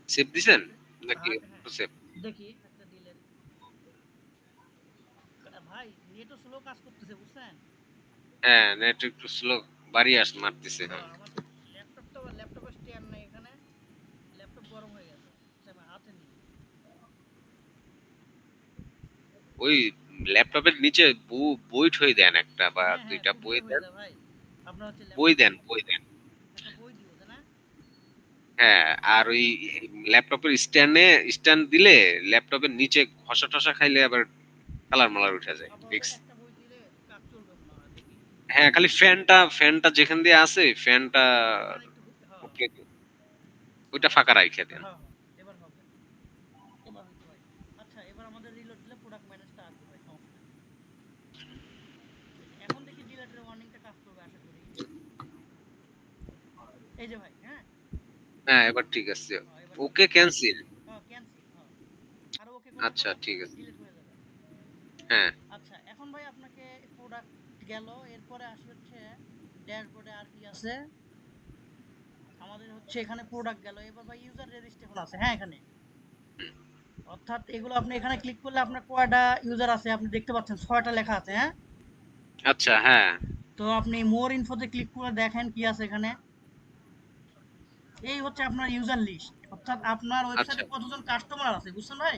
সেভ দিছেন নাকি? হ্যাঁ হ্যাঁ, সেভ। দেখি একটা ডিলেট। ভাই নেটও স্লো কাজ করতেছে, বুঝছেন? হ্যাঁ, নেট একটু স্লো বাড়িয়ে মারতেছে। হ্যাঁ, হ্যাঁ, আমার ল্যাপটপের স্ট্যান্ড নাই এখানে। ল্যাপটপ গরম হয়ে গেছে, আচ্ছা আমি হাতে নিই। ওই ল্যাপটপের নিচে বই ঠই দেন একটা বা হ্যাঁ হ্যাঁ, দুইটা বই খুললে হয়ে দেন। যায় ভাই। আপনার হচ্ছে বই ল্যাপটপে দেন, বই দেন। একটা বই দিব, তাই না? হ্যাঁ, আর ওই ল্যাপটপের স্ট্যান্ড দিলে ল্যাপটপের নিচে ঘষা টসা খাইলে আবার কালার মালার উঠে যায়। আপাতত দেখছি। একটা বই দিলে কাজ চলবে মনে হয়, দেখি। হ্যাঁ, খালি ফ্যানটা যেখান দিয়ে আছে ফ্যানটা ওখানে একটু হ্যাঁ ওকে, ওইটা ফাঁকা রাইখা দেন। হ্যাঁ হ্যাঁ, এবার হবে। এবার হইতো ভাই। আচ্ছা, এবার আমাদের রিলোড দিলে প্রোডাক্ট ম্যানেজটা আসবে ভাই, সমস্যা নেই। এখন দেখি ডিলেটের ওয়ার্নিংটা কাজ করবে আশা করি। এই যে ভাই, হ্যাঁ হ্যাঁ, এবার ঠিক আছে। এবার ঠিক ওকে আছে। ক্যান্সেল। হ্যাঁ, ক্যান্সেল, হ্যাঁ। আরো ওকে করলে পরে আচ্ছা, ঠিক আপনার আছে। ডিলিট হয়ে যাবে। হ্যাঁ, আচ্ছা, এখন ভাই আপনাকে প্রোডাক্ট গেল, এরপরে আসি হচ্ছে ড্যাশবোর্ডে আর কি আছে। আমাদের হচ্ছে এখানে প্রোডাক্ট গেল, এবার ভাই ইউজার রেজিস্ট্রেশন আছে, হ্যাঁ এখানে। অর্থাৎ এগুলো আপনি এখানে ক্লিক করলে আপনার কয়টা ইউজার আছে আপনি দেখতে পাচ্ছেন, 6টা লেখা আছে, হ্যাঁ। আচ্ছা, হ্যাঁ, তো আপনি মোর ইনফোতে ক্লিক করে দেখেন কি আছে এখানে। এই হচ্ছে আপনার ইউজার লিস্ট, অর্থাৎ আপনার আচ্ছা, ওয়েবসাইটে কতজন কাস্টমার আছে, বুঝছেন ভাই?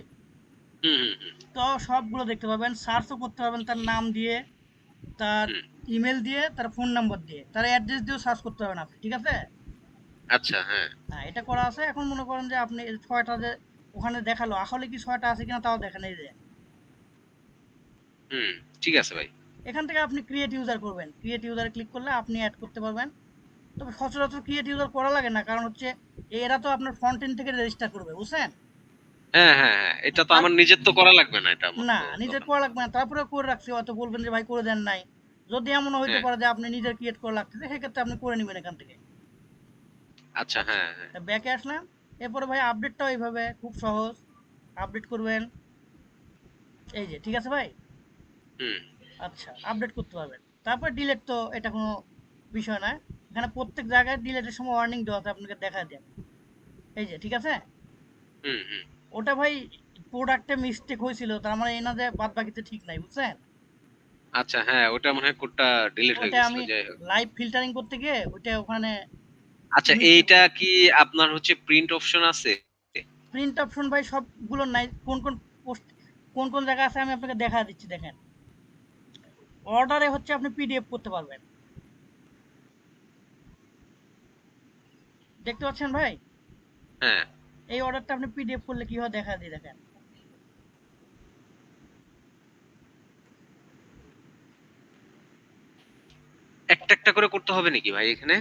হুম, হুম, হুম, তো সবগুলো দেখতে পাবেন, সার্চও করতে পারবেন তার নাম দিয়ে, তার হুম, ইমেল দিয়ে, তার ফোন নাম্বার দিয়ে, তার অ্যাড্রেস দিয়েও সার্চ করতে পারবেন আপনি, ঠিক আছে? আচ্ছা, হ্যাঁ, হ্যাঁ, এটা করা আছে। এখন মনে করেন যে আপনি এই 6টা যে ওখানে দেখালো, আসলে কি 6টা আছে কিনা তাও দেখেন, এই যে হুম, ঠিক আছে ভাই। এখান থেকে আপনি ক্রিয়েট ইউজার করবেন, ক্রিয়েট ইউজারে ক্লিক করলে আপনি অ্যাড করতে পারবেন। তবে সচরাচর ক্রিয়েট ইউজার করা লাগে না, কারণ হচ্ছে এরা তো আপনার ফ্রন্ট এন্ড থেকে রেজিস্টার করবে, বুঝছেন? হ্যাঁ, হ্যাঁ, হ্যাঁ, এটা তো তার আমার নিজের তো করা লাগবে না, এটা আমার না, তো নিজের দরকার করা নেই। লাগবে না, তারপরে করে রাখছি, হয়তো বলবেন যে ভাই করে দেন নাই। যদি এমন হইতে হ্যাঁ, পারে যে আপনি নিজের ক্রিয়েট করা লাগতেছে, সেক্ষেত্রে আপনি করে নেবেন এখান থেকে। আচ্ছা, আচ্ছা, হ্যাঁ, হ্যাঁ, ব্যাকে আসলাম। এরপরে ভাই আপডেটটাও এইভাবে খুব সহজ, আপডেট করবেন, এই যে, ঠিক আছে ভাই। হুম, আচ্ছা, আপডেট করতে পারবেন। তারপর ডিলেট, তো এটা কোনো বিষয় না। এখানে প্রত্যেক জায়গায় ডিলেটের সময় ওয়ার্নিং দেওয়া আছে, আপনাকে দেখা দেন, এই যে, ঠিক আছে। হুম, হুম, ওটা ভাই প্রোডাক্টে মিস্টেক হয়েছিল, তার মানে এই না যে বাদ বাকিতে ঠিক নাই, বুঝছেন? আচ্ছা, হ্যাঁ, ওটা মনে হয় কোডটা ডিলিট হয়ে ওটা গেছিল, আমি যাই হোক। লাইভ ফিল্টারিং করতে গিয়ে ওইটা ওখানে আচ্ছা, মিস্টেক এইটা হয়েছে। কি আপনার হচ্ছে প্রিন্ট অপশন আছে? প্রিন্ট অপশন ভাই সবগুলো নাই, কোন কোন পোস্ট, কোন কোন জায়গা আছে আমি আপনাকে দেখা দিচ্ছি, দেখেন। অর্ডারে হচ্ছে আপনি পিডিএফ করতে পারবেন, দেখতে পাচ্ছেন ভাই? হ্যাঁ, এই অর্ডারটা আপনি পিডিএফ করলে কি হয় দেখা দিয়ে দেখেন। একটা একটা করে করতে হবে নাকি ভাই এখানে?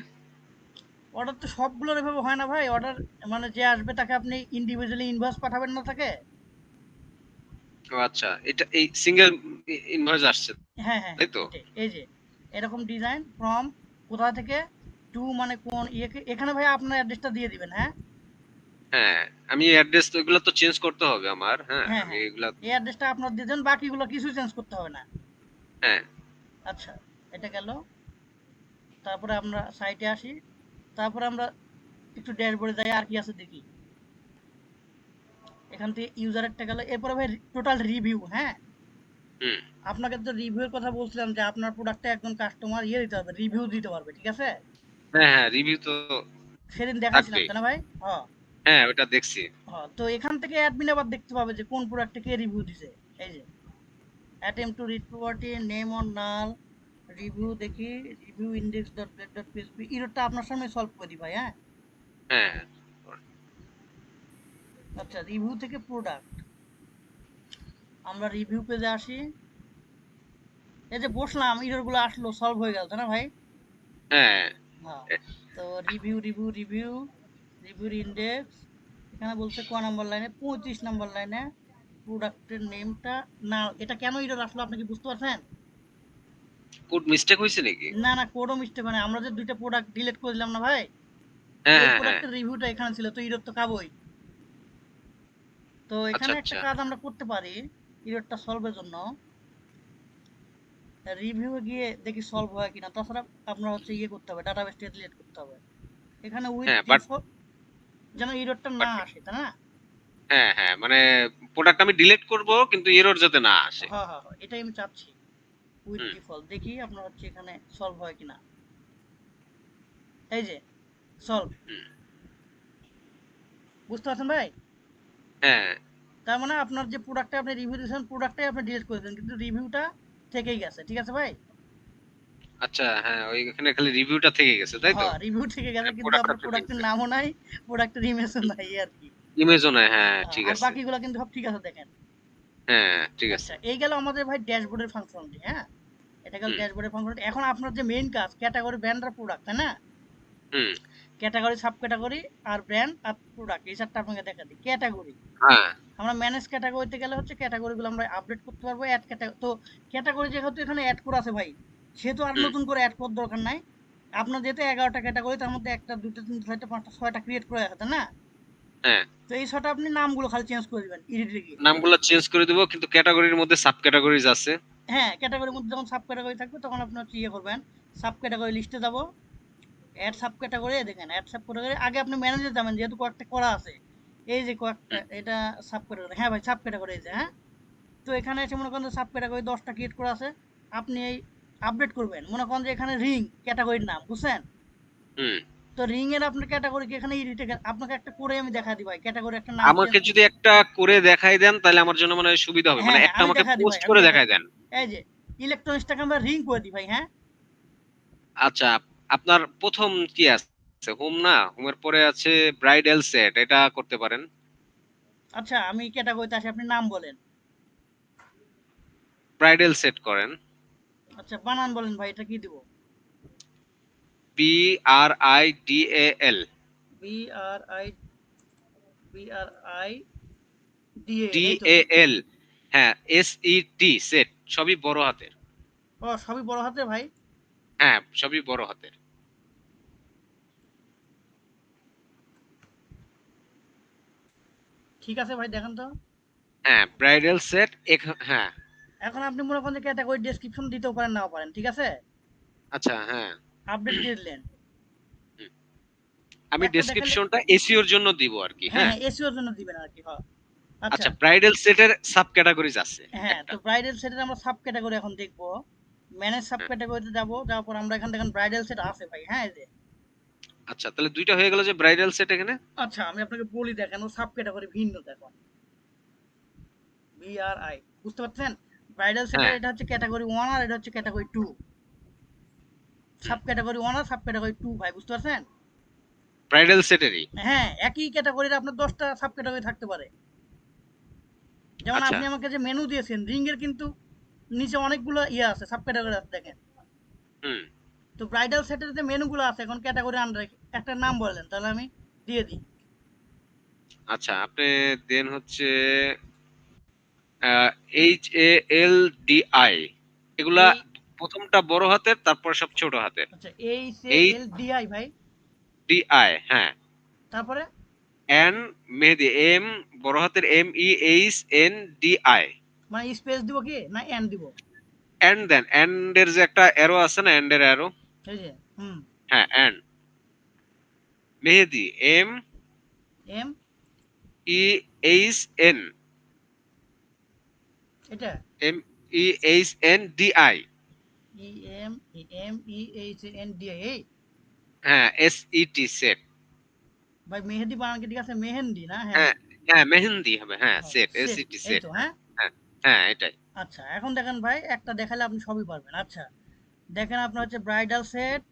অর্ডার তো সবগুলোর এভাবে হয় না ভাই, অর্ডার মানে যে আসবে তাকে আপনি ইন্ডিভিজুয়ালি ইনভয়েস পাঠাবেন না তাকে। ও আচ্ছা, এটা এই সিঙ্গেল ইনভয়েস আসছে, হ্যাঁ হ্যাঁ তাই হ্যাঁ, তো? এটাই, এই যে এরকম ডিজাইন ফ্রম কোথা থেকে টু, মানে কোন ইয়েকে, এখানে ভাই আপনার অ্যাড্রেসটা দিয়ে দিবেন, হ্যাঁ। হ্যাঁ, আমি অ্যাড্রেস তো এগুলো তো চেঞ্জ করতে হবে আমার। হ্যাঁ, হ্যাঁ আমি হ্যাঁ, এগুলা। এই অ্যাড্রেসটা আপনার দিয়ে দেন, বাকিগুলো কিছু চেঞ্জ করতে হবে না। হ্যাঁ, আচ্ছা, এটা গেল। তারপরে আমরা সাইটে আসি, তারপরে আমরা একটু ড্যাশবোর্ডে যাই, আর কি আছে দেখি। এখান থেকে ইউজারেরটা গেল, এরপরে ভাই টোটাল রিভিউ, হ্যাঁ। হুম, আপনাকে তো রিভিউয়ের কথা বলছিলাম যে আপনার প্রোডাক্টে একজন কাস্টমার ইয়ে দিতে পারবে, রিভিউ দিতে পারবে, ঠিক আছে। হ্যাঁ, হ্যাঁ, রিভিউ তো সেদিন দেখাইছিলাম, থাকবেই। তাই না ভাই? হ্যাঁ হ্যাঁ, ওটা দেখছি। হ্যাঁ, তো এখান থেকে অ্যাডমিন আবার দেখতে পাবে যে কোন প্রোডাক্টে কে রিভিউ দিছে। এই যে attempt to read property name on null review দেখি, review index dot blade dot PHP, এররটা আপনার সামনে সলভ করি ভাই, হ্যাঁ। হ্যাঁ, আচ্ছা, রিভিউ থেকে প্রোডাক্ট, আমরা রিভিউ পেজে আসি। এই যে বসলাম, এরর গুলো আসলো, সলভ হয়ে গেল, তাই না ভাই? হ্যাঁ, হ্যাঁ। তো রিভিউ রিভিউ রিভিউ, রিভিউর ইন্ডেক্স এখানে বলছে ক নাম্বার লাইনে, 35 নাম্বার লাইনে প্রোডাক্টের নেমটা না। এটা কেন এরর আসলো আপনি কি বুঝতে পারছেন? কোড মিস্টেক হয়েছে নাকি? না না, কোডও মিস্টেক মানে আমরা যে দুইটা প্রোডাক্ট ডিলিট করে দিলাম না ভাই, হ্যাঁ ওই হ্যাঁ হ্যাঁ। প্রোডাক্টের রিভিউটা এখানে ছিল, তো এরর তো খাবোই। তো আচ্ছা এখানে একটা আচ্ছা। কাজ আমরা করতে পারি এররটা সলভের জন্য, রিভিউ গিয়ে দেখি সলভ হয় কিনা। তাছাড়া আপনার হচ্ছে ইয়ে করতে হবে, ডাটাবেস থেকে ডিলিট করতে হবে। এখানে উইথ হ্যাঁ বাট ডিফল্ট যেন এররটা না বাট আসে, তাই না? হ্যাঁ হ্যাঁ, মানে প্রোডাক্ট আমি ডিলিট করব কিন্তু এরর যাতে না আসে। হ্যাঁ হ্যাঁ হ্যাঁ, এটাই আমি চাচ্ছি। উইথ হুম ডিফল্ট দেখি আপনার হচ্ছে এখানে সলভ হয় কিনা। এই যে সলভ, হুম। বুঝতে পারছেন ভাই? হ্যাঁ। তার মানে আপনার যে প্রোডাক্টটা আপনি রিভিউ দিয়েছেন, প্রোডাক্টটাই আপনি ডিলিট করে দেন, কিন্তু রিভিউটা থেকেই গেছে। ঠিক আছে ভাই? আচ্ছা হ্যাঁ, ওইখানে খালি রিভিউটা থেকে গেছে তাই তো? হ্যাঁ, রিভিউ থেকে গেছে কিন্তু প্রোডাক্টটা আপনার থেকে প্রোডাক্টের গেছে। নামও নাই, প্রোডাক্টের ইমেজও নাই আর কি। ইমেজও নাই, হ্যাঁ ঠিক আর আছে। বাকিগুলো কিন্তু সব ঠিক আছে দেখেন। হ্যাঁ ঠিক আছে। আচ্ছা, এই গেল আমাদের ভাই ড্যাশবোর্ডের ফাংশনটি, হ্যাঁ? এটা গেল হুম ড্যাশবোর্ডের ফাংশনটি। এখন আপনার যে মেইন কাজ ক্যাটাগরি, ব্র্যান্ড আর প্রোডাক্ট, তাই না? হুম। ক্যাটাগরি, সাব ক্যাটাগরি আর ব্র্যান্ড আর প্রোডাক্ট, এই চারটা আপনাকে দেখা দিই। ক্যাটাগরি, হ্যাঁ। আমরা ম্যানেজ ক্যাটাগরিতে গেলে হচ্ছে ক্যাটাগরিগুলো আমরা আপডেট করতে পারবো। অ্যাড ক্যাটাগরি, তো ক্যাটাগরি যেহেতু এখানে অ্যাড করা আছে ভাই, সেহেতু আর হুম। নতুন করে অ্যাড করার দরকার নাই। আপনার যেহেতু 11টা ক্যাটাগরি, তার মধ্যে একটা, দুটো, তিনটা, চারটা, পাঁচটা, ছয়টা ক্রিয়েট করে আছে, তাই না? হ্যাঁ, তো এই ছয়টা আপনি নামগুলো খালি চেঞ্জ করে দিবেন এডিটে গিয়ে। নামগুলো চেঞ্জ করে দিব কিন্তু ক্যাটাগরির মধ্যে সাব ক্যাটাগরিজ আছে। হ্যাঁ, ক্যাটাগরির মধ্যে যখন সাব ক্যাটাগরি থাকবে তখন আপনি হচ্ছে ইয়ে করবেন, সাব ক্যাটাগরি লিস্টে যাব, অ্যাড সাব ক্যাটাগরি, দেখেন অ্যাড সাব ক্যাটাগরি আগে আপনি ম্যানেজে যাবেন যেহেতু কয়েকটা করা আছে। এই যে কয়েকটা, হুম। এটা সাব ক্যাটাগরি, হ্যাঁ ভাই সাব ক্যাটাগরি, এই যে, হ্যাঁ। তো এখানে এসে মনে করেন যে সাব ক্যাটাগরি 10টা ক্রিয়েট করা আছে, আপনি এই আপডেট করবেন, মনে করেন যে এখানে রিং ক্যাটাগরির নাম, বুঝছেন? হুম। তো রিং এর আপনার ক্যাটাগরি কি এখানে এডিটে, আপনাকে একটা করে আমি দেখা দিই ভাই, ক্যাটাগরি একটা নাম চেঞ্জ আমাকে যদি করতে। একটা করে দেখাই দেন তাহলে আমার জন্য মনে হয় সুবিধা হবে, মানে হ্যাঁ হ্যাঁ, একটা আমি আমাকে দেখা দিই ভাই, পোস্ট আমি করে দেখা দেখাই দিই। দেন। এই যে ইলেকট্রনিক্সটাকে আমরা রিং করে দিই ভাই, হ্যাঁ। আচ্ছা, আপনার প্রথম কি আছে? হোম না? হোমের পরে আছে ব্রাইডাল সেট, এটা করতে পারেন। আচ্ছা, আমি ক্যাটাগরিতে আসি, আপনি নাম বলেন। ব্রাইডাল সেট করেন। আচ্ছা, বানান বলেন ভাই, এটা কি দিব? BRIDAL। B R I, B R I D A, এই তো। DAL। হ্যাঁ, SET সেট, সবই বড় হাতের। ও, সবই বড় হাতে ভাই। হ্যাঁ, সবই বড় হাতের। ঠিক আছে ভাই, দেখেন তো। হ্যাঁ, ব্রাইডাল সেট। হ্যাঁ। এখন আপনি মনে করেন যে ক্যাটাগরি ডেসক্রিপশন দিতেও পারেন, নাও পারেন, ঠিক আছে। আচ্ছা হ্যাঁ। আপডেট দিয়ে দিলেন, হুম। আমি একটা দেখালে। ডেসক্রিপশনটা এসইওর জন্য দিব আর কি, হ্যাঁ হ্যাঁ। হ্যাঁ, এসইওর জন্য দিবেন আর কি, হ্যাঁ। আচ্ছা। আচ্ছা, ব্রাইডাল সেটের সাব ক্যাটাগরিজ আছে হ্যাঁ, একটা। তো ব্রাইডাল সেটের আমরা সাব ক্যাটাগরি এখন দেখবো। ম্যানেজ সাব হ্যাঁ। ক্যাটাগরিতে যাবো, যাওয়ার পর আমরা এখান দেখেন ব্রাইডাল সেট আছে ভাই, হ্যাঁ, এই যে। আচ্ছা, তাহলে দুইটা হয়ে গেল যে ব্রাইডাল সেট এখানে। আচ্ছা, আমি আপনাকে বলি, দেখেন ও সাব ক্যাটাগরি ভিন্ন, দেখুন বিআরআই, বুঝতে পারছেন? ব্রাইডাল হ্যাঁ, সেটের এটা হচ্ছে ক্যাটাগরি 1 আর এটা হচ্ছে ক্যাটাগরি 2। হুম। সাব ক্যাটাগরি 1 আর সাব ক্যাটাগরি 2 ভাই, বুঝতে পারছেন? ব্রাইডাল সেটেরই। হ্যাঁ, একই ক্যাটাগরির আপনার 10টা সাব ক্যাটাগরি থাকতে পারে। যেমন আচ্ছা। আপনি আমাকে যে মেনু দিয়েছেন রিং এর, কিন্তু নিচে অনেকগুলো ইয়ে আছে, সাব ক্যাটাগরি আছে, দেখেন। হুম। তো ব্রাইডাল সেটের যে মেনুগুলো আছে এখন ক্যাটাগরি আন্ডারে, একটা নাম বললেন তাহলে আমি দিয়ে দিই। আচ্ছা, আপনি দেন হচ্ছে HALDI, এগুলা এই, প্রথমটা বড় হাতের, তারপর সব ছোট হাতের। আচ্ছা, H A H L D I ভাই, DI, হ্যাঁ। তারপরে এন মেহেদি, এম বড় হাতের, MEHNDI। মানে স্পেস দিব কি না এন দিব? এন্ড দেন, এন্ড এর যে একটা অ্যারো আছে না, এন্ড এর অ্যারো। এই যে, হুম, হ্যাঁ, এন্ড। মেহেদি, এম, MEHN, এটা MEHNDI। E M, M E H N D I, এই হ্যাঁ, SET সেট। ভাই মেহেদি বানান কি ঠিক আছে? মেহেন্দি না, হ্যাঁ। হ্যাঁ হ্যাঁ, মেহেন্দি হবে, হ্যাঁ সেট, সেট, SET এই সেট, তো, হ্যাঁ। হ্যাঁ। হ্যাঁ হ্যাঁ, এটাই। আচ্ছা, এখন দেখেন ভাই, একটা দেখালে আপনি সবই পারবেন। আচ্ছা, দেখেন আপনার হচ্ছে ব্রাইডাল সেট,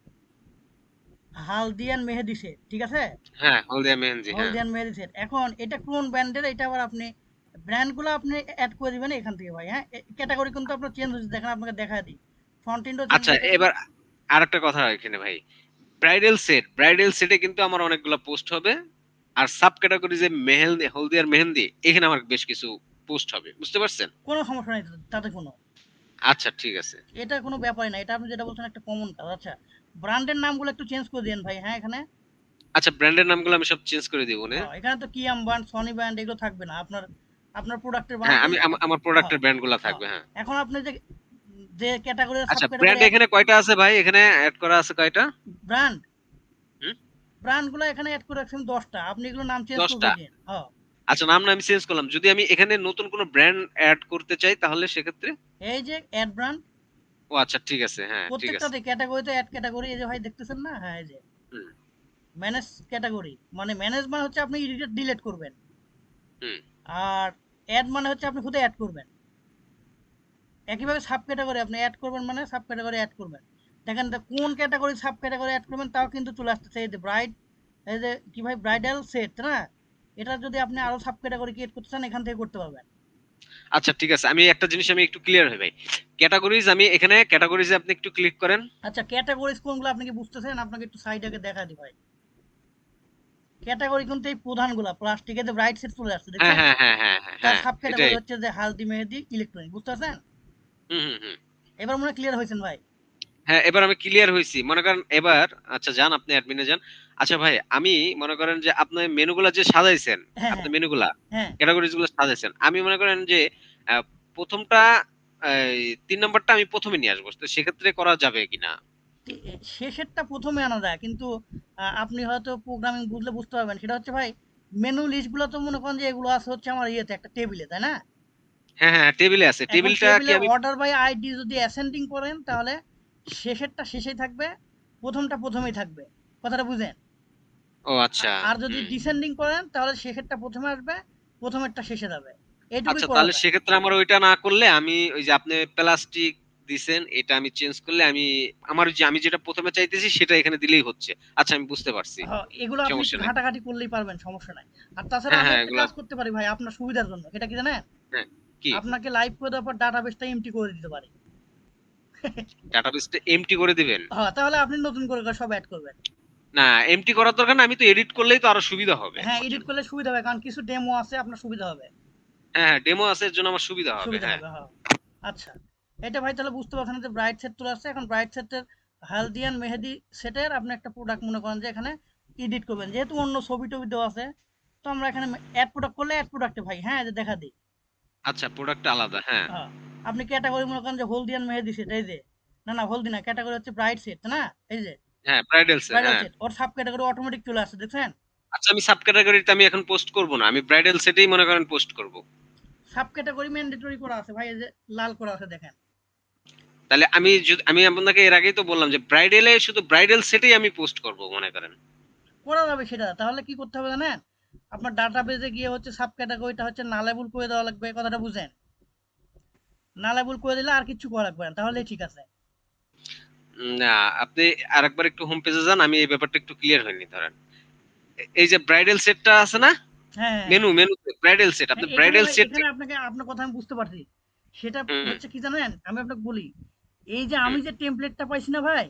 হালদিয়ান মেহেদি সেট, ঠিক আছে। হ্যাঁ, হলদিয়া মেহেন্দি, হ্যাঁ। হলদিয়ান মেহেদি সেট, এখন এটা কোন ব্র্যান্ডের, এটা আবার আপনি ব্র্যান্ডগুলো আপনি অ্যাড করে দিবেন এখান থেকে ভাই, হ্যাঁ। ক্যাটাগরি কিন্তু আপনার চেঞ্জ হচ্ছে, দেখেন আপনাকে দেখা দিই, ফ্রন্ট এন্ডও চেঞ্জ আচ্ছা, হয়ে গেছে। এবার আরেকটা কথা এখানে ভাই, ব্রাইডাল সেট, ব্রাইডাল সেটে কিন্তু আমার অনেকগুলা পোস্ট হবে। আর সাব ক্যাটাগরি যে মেহেন্দি, হলদি আর মেহেন্দি, এখানে আমার বেশ কিছু পোস্ট হবে, বুঝতে পারছেন? কোনো সমস্যা নাই তাতে কোনো। আচ্ছা ঠিক আছে। এটা কোনো ব্যাপারই না। এটা আপনি যেটা বলছেন একটা কমন কাজ। আচ্ছা, ব্র্যান্ডের নামগুলো একটু চেঞ্জ করে দিয়েন ভাই, হ্যাঁ? এখানে আচ্ছা, ব্র্যান্ডের নামগুলো আমি সব চেঞ্জ করে দিব না? এখানে তো কিয়াম ব্র্যান্ড, সনি ব্র্যান্ড এগুলো থাকবে না। আপনার আপনার প্রোডাক্টের হ্যাঁ, ব্র্যান্ডে আমি আমার হ্যাঁ, প্রোডাক্টের ব্র্যান্ড গুলা হ্যাঁ। থাকবে, হ্যাঁ। এখন আপনি যে যে ক্যাটেগরি সাব আচ্ছা, ক্যাটেগরি ব্র্যান্ড এখানে কয়টা আছে ভাই? এখানে এড করা আছে কয়টা? ব্র্যান্ড হুম? ব্র্যান্ডগুলো এখানে এড করে রাখছেন 10 টা। আপনি এগুলো নাম চেঞ্জ 10 করে টা। দিন। হ্যাঁ। আচ্ছা, নাম না আমি চেঞ্জ করলাম। যদি আমি এখানে নতুন কোনো ব্র্যান্ড এড করতে চাই তাহলে সেক্ষেত্রে? এই যে এড ব্র্যান্ড ও আচ্ছা ঠিক আছে, হ্যাঁ, ঠিক আছে। প্রত্যেকটাতে ক্যাটেগরিতে এড ক্যাটেগরি এই যে ভাই দেখতেছেন না? হ্যাঁ, এই যে হুম, ম্যানেজ ক্যাটেগরি মানে ম্যানেজ মানে হচ্ছে আপনি ডিলিট করবেন। হুম। আর এড মানে হচ্ছে আপনি শুধু এড করবেন। একইভাবে সাব ক্যাটাগরি আপনি এড করবেন মানে সাব ক্যাটাগরি এড করবেন। দেখেন তো কোন ক্যাটাগরি সাব ক্যাটাগরি এড করবেন তাও কিন্তু চলে আসতেছে। এই যে ব্রাইড, এই যে কি ভাই ব্রাইডাল সেট না? এটা যদি আপনি আরো সাব ক্যাটাগরি ক্রিয়েট করতে চান এখান থেকে করতে পারবেন। আচ্ছা ঠিক আছে। আমি একটা জিনিস আমি একটু ক্লিয়ার হই ভাই। ক্যাটাগরিজ আমি এখানে ক্যাটাগরিজে আপনি একটু ক্লিক করেন। আচ্ছা, ক্যাটাগরিজ কোনগুলো আপনি কি বুঝতেছেন? আপনাকে একটু সাইড আগে দেখা দিই ভাই। ক্যাটাগরি কিন্তু এই প্রধানগুলা প্লাস্টিকের যে ব্রাইট সেট চলে আসছে হ্যাঁ, দেখছেন? হ্যাঁ, হ্যাঁ, হ্যাঁ, হ্যাঁ, তার হ্যাঁ, সাব ক্যাটাগরি এটাই। হচ্ছে যে হালদি মেহেদি ইলেকট্রনিক, বুঝতে পারছেন? হুম, হুম, হুম। এবার মনে হয় ক্লিয়ার হয়েছেন ভাই। হ্যাঁ, এবার আমি ক্লিয়ার হইছি। মনে করেন এবার আচ্ছা যান, আপনি অ্যাডমিনে যান। আচ্ছা ভাই, আমি মনে করেন যে আপনি মেনুগুলা যে সাজাইছেন, হ্যাঁ, আপনি হ্যাঁ, মেনুগুলা হ্যাঁ। ক্যাটাগরিজ গুলো সাজাইছেন। আমি মনে করেন যে প্রথমটা এই ৩ নাম্বারটা আমি প্রথমে নিয়ে আসবো। তো সেক্ষেত্রে করা যাবে কিনা? শেষেরটা প্রথমে আনা যায় কিন্তু আপনি হয়তো প্রোগ্রামিং বুঝলে বুঝতে পারবেন। সেটা হচ্ছে ভাই মেনু লিস্ট গুলো তো মনে করেন যে এগুলো আছে হচ্ছে আমার ইয়েতে একটা টেবিলে, তাই না? হ্যাঁ, হ্যাঁ, টেবিলে আছে। এখন টেবিলটা কি টেবিলে আমি অর্ডার বাই আইডি যদি অ্যাসেন্ডিং করেন তাহলে শেষেরটা শেষেই থাকবে, প্রথমটা প্রথমেই থাকবে। কথাটা বুঝেন? ও আচ্ছা। আর যদি হুম। ডিসেন্ডিং করেন তাহলে শেষেরটা প্রথমে আসবে, প্রথমেরটা শেষে যাবে। এইটুকুই আচ্ছা, করা তাহলে যায়। সেক্ষেত্রে আমার ওইটা না করলে আমি ওই যে আপনি প্লাস্টিক দিছেন এটা আমি চেঞ্জ করলে আমি আমার ওই যে আমি যেটা প্রথমে চাইতেছি সেটা এখানে দিলেই হচ্ছে। আচ্ছা, আমি বুঝতে পারছি। এগুলো আপনি একটু সমস্যা নাই। ঘাটাঘাটি করলেই পারবেন, সমস্যা নাই। আর তাছাড়া হ্যাঁ, আমি হ্যাঁ, একটা এগুলা কাজ করতে পারি ভাই আপনার সুবিধার জন্য। এটা কি জানেন? হ্যাঁ। কি? আপনাকে লাইভ করে দেওয়ার পর ডাটাবেসটা এমটি করে দিতে পারি। ডাটাবেসটা এমটি করে দিবেন? হ্যাঁ, তাহলে আপনি নতুন করে সব এড করবেন। না, এমটি করার দরকার না। আমি তো এডিট করলেই তো আরো সুবিধা হবে হ্যাঁ, আমার এডিট জন্য। করলে সুবিধা হবে কারণ কিছু ডেমো আছে আপনার সুবিধা হবে। হ্যাঁ, হ্যাঁ, ডেমো আছে এর জন্য আমার সুবিধা হবে। সুবিধা হ্যাঁ। হবে, হ্যাঁ। আচ্ছা, এটা ভাই তাহলে বুঝতে পারছেন যে ব্রাইট সেট চলে আসছে। এখন ব্রাইট সেটের হালদিয়ান মেহেদি সেটের আপনি একটা প্রোডাক্ট মনে করেন যে এখানে এডিট করবেন, যেহেতু অন্য ছবি টবি দেওয়া আছে। তো আমরা এখানে অ্যাড প্রোডাক্ট করলে অ্যাড প্রোডাক্টে ভাই, হ্যাঁ, যে দেখা দিই। আচ্ছা, প্রোডাক্টটা আলাদা। হ্যাঁ। হ্যাঁ, আপনি ক্যাটাগরি মনে করেন যে হলদিয়ান মেহেদি সেট, এই যে না না হলদি না, ক্যাটাগরি হচ্ছে ব্রাইট সেট না? এই যে হ্যাঁ, ব্রাইডালস এর, ব্রাইডাল হ্যাঁ। সেট, ওর সাব ক্যাটাগরি অটোমেটিক চলে আসছে দেখছেন? আচ্ছা, আমি সাব ক্যাটাগরিতে আমি এখন পোস্ট করব না। আমি ব্রাইডাল সেটেই মনে করেন পোস্ট করব। সাব ক্যাটাগরি ম্যান্ডেটরি করা আছে ভাই, এই যে লাল করা আছে দেখেন। তাহলে আমি যদি আমি আপনাকে এর আগেই তো বললাম যে ব্রাইডালে শুধু ব্রাইডাল সেটেই আমি পোস্ট করব মনে করেন। করা যাবে সেটা। তাহলে কি করতে হবে জানেন? আপনার ডাটাবেজে গিয়ে হচ্ছে সাব ক্যাটাগরিটা হচ্ছে নালেবল করে দেওয়া লাগবে, কথাটা বুঝেন? নালেবল করে দিলে আর কিছু করা লাগবে না, তাহলেই ঠিক আছে। না, আপনি আরেকবার একটু হোম পেজে যান। আমি এই ব্যাপারটা একটু ক্লিয়ার হয়নি ধরেন। এই যে ব্রাইডাল সেটটা আছে না? হ্যাঁ, হ্যাঁ, হ্যাঁ। মেনুতে ব্রাইডাল সেট। আপনি এখানে ব্রাইডাল ভাই, সেট এখানে আপনাকে আপনার কথা আমি বুঝতে পারছি। সেটা হুম, হচ্ছে কি জানেন? আমি আপনাকে বলি। এই যে হুম, আমি যে টেমপ্লেটটা পাইছি না ভাই?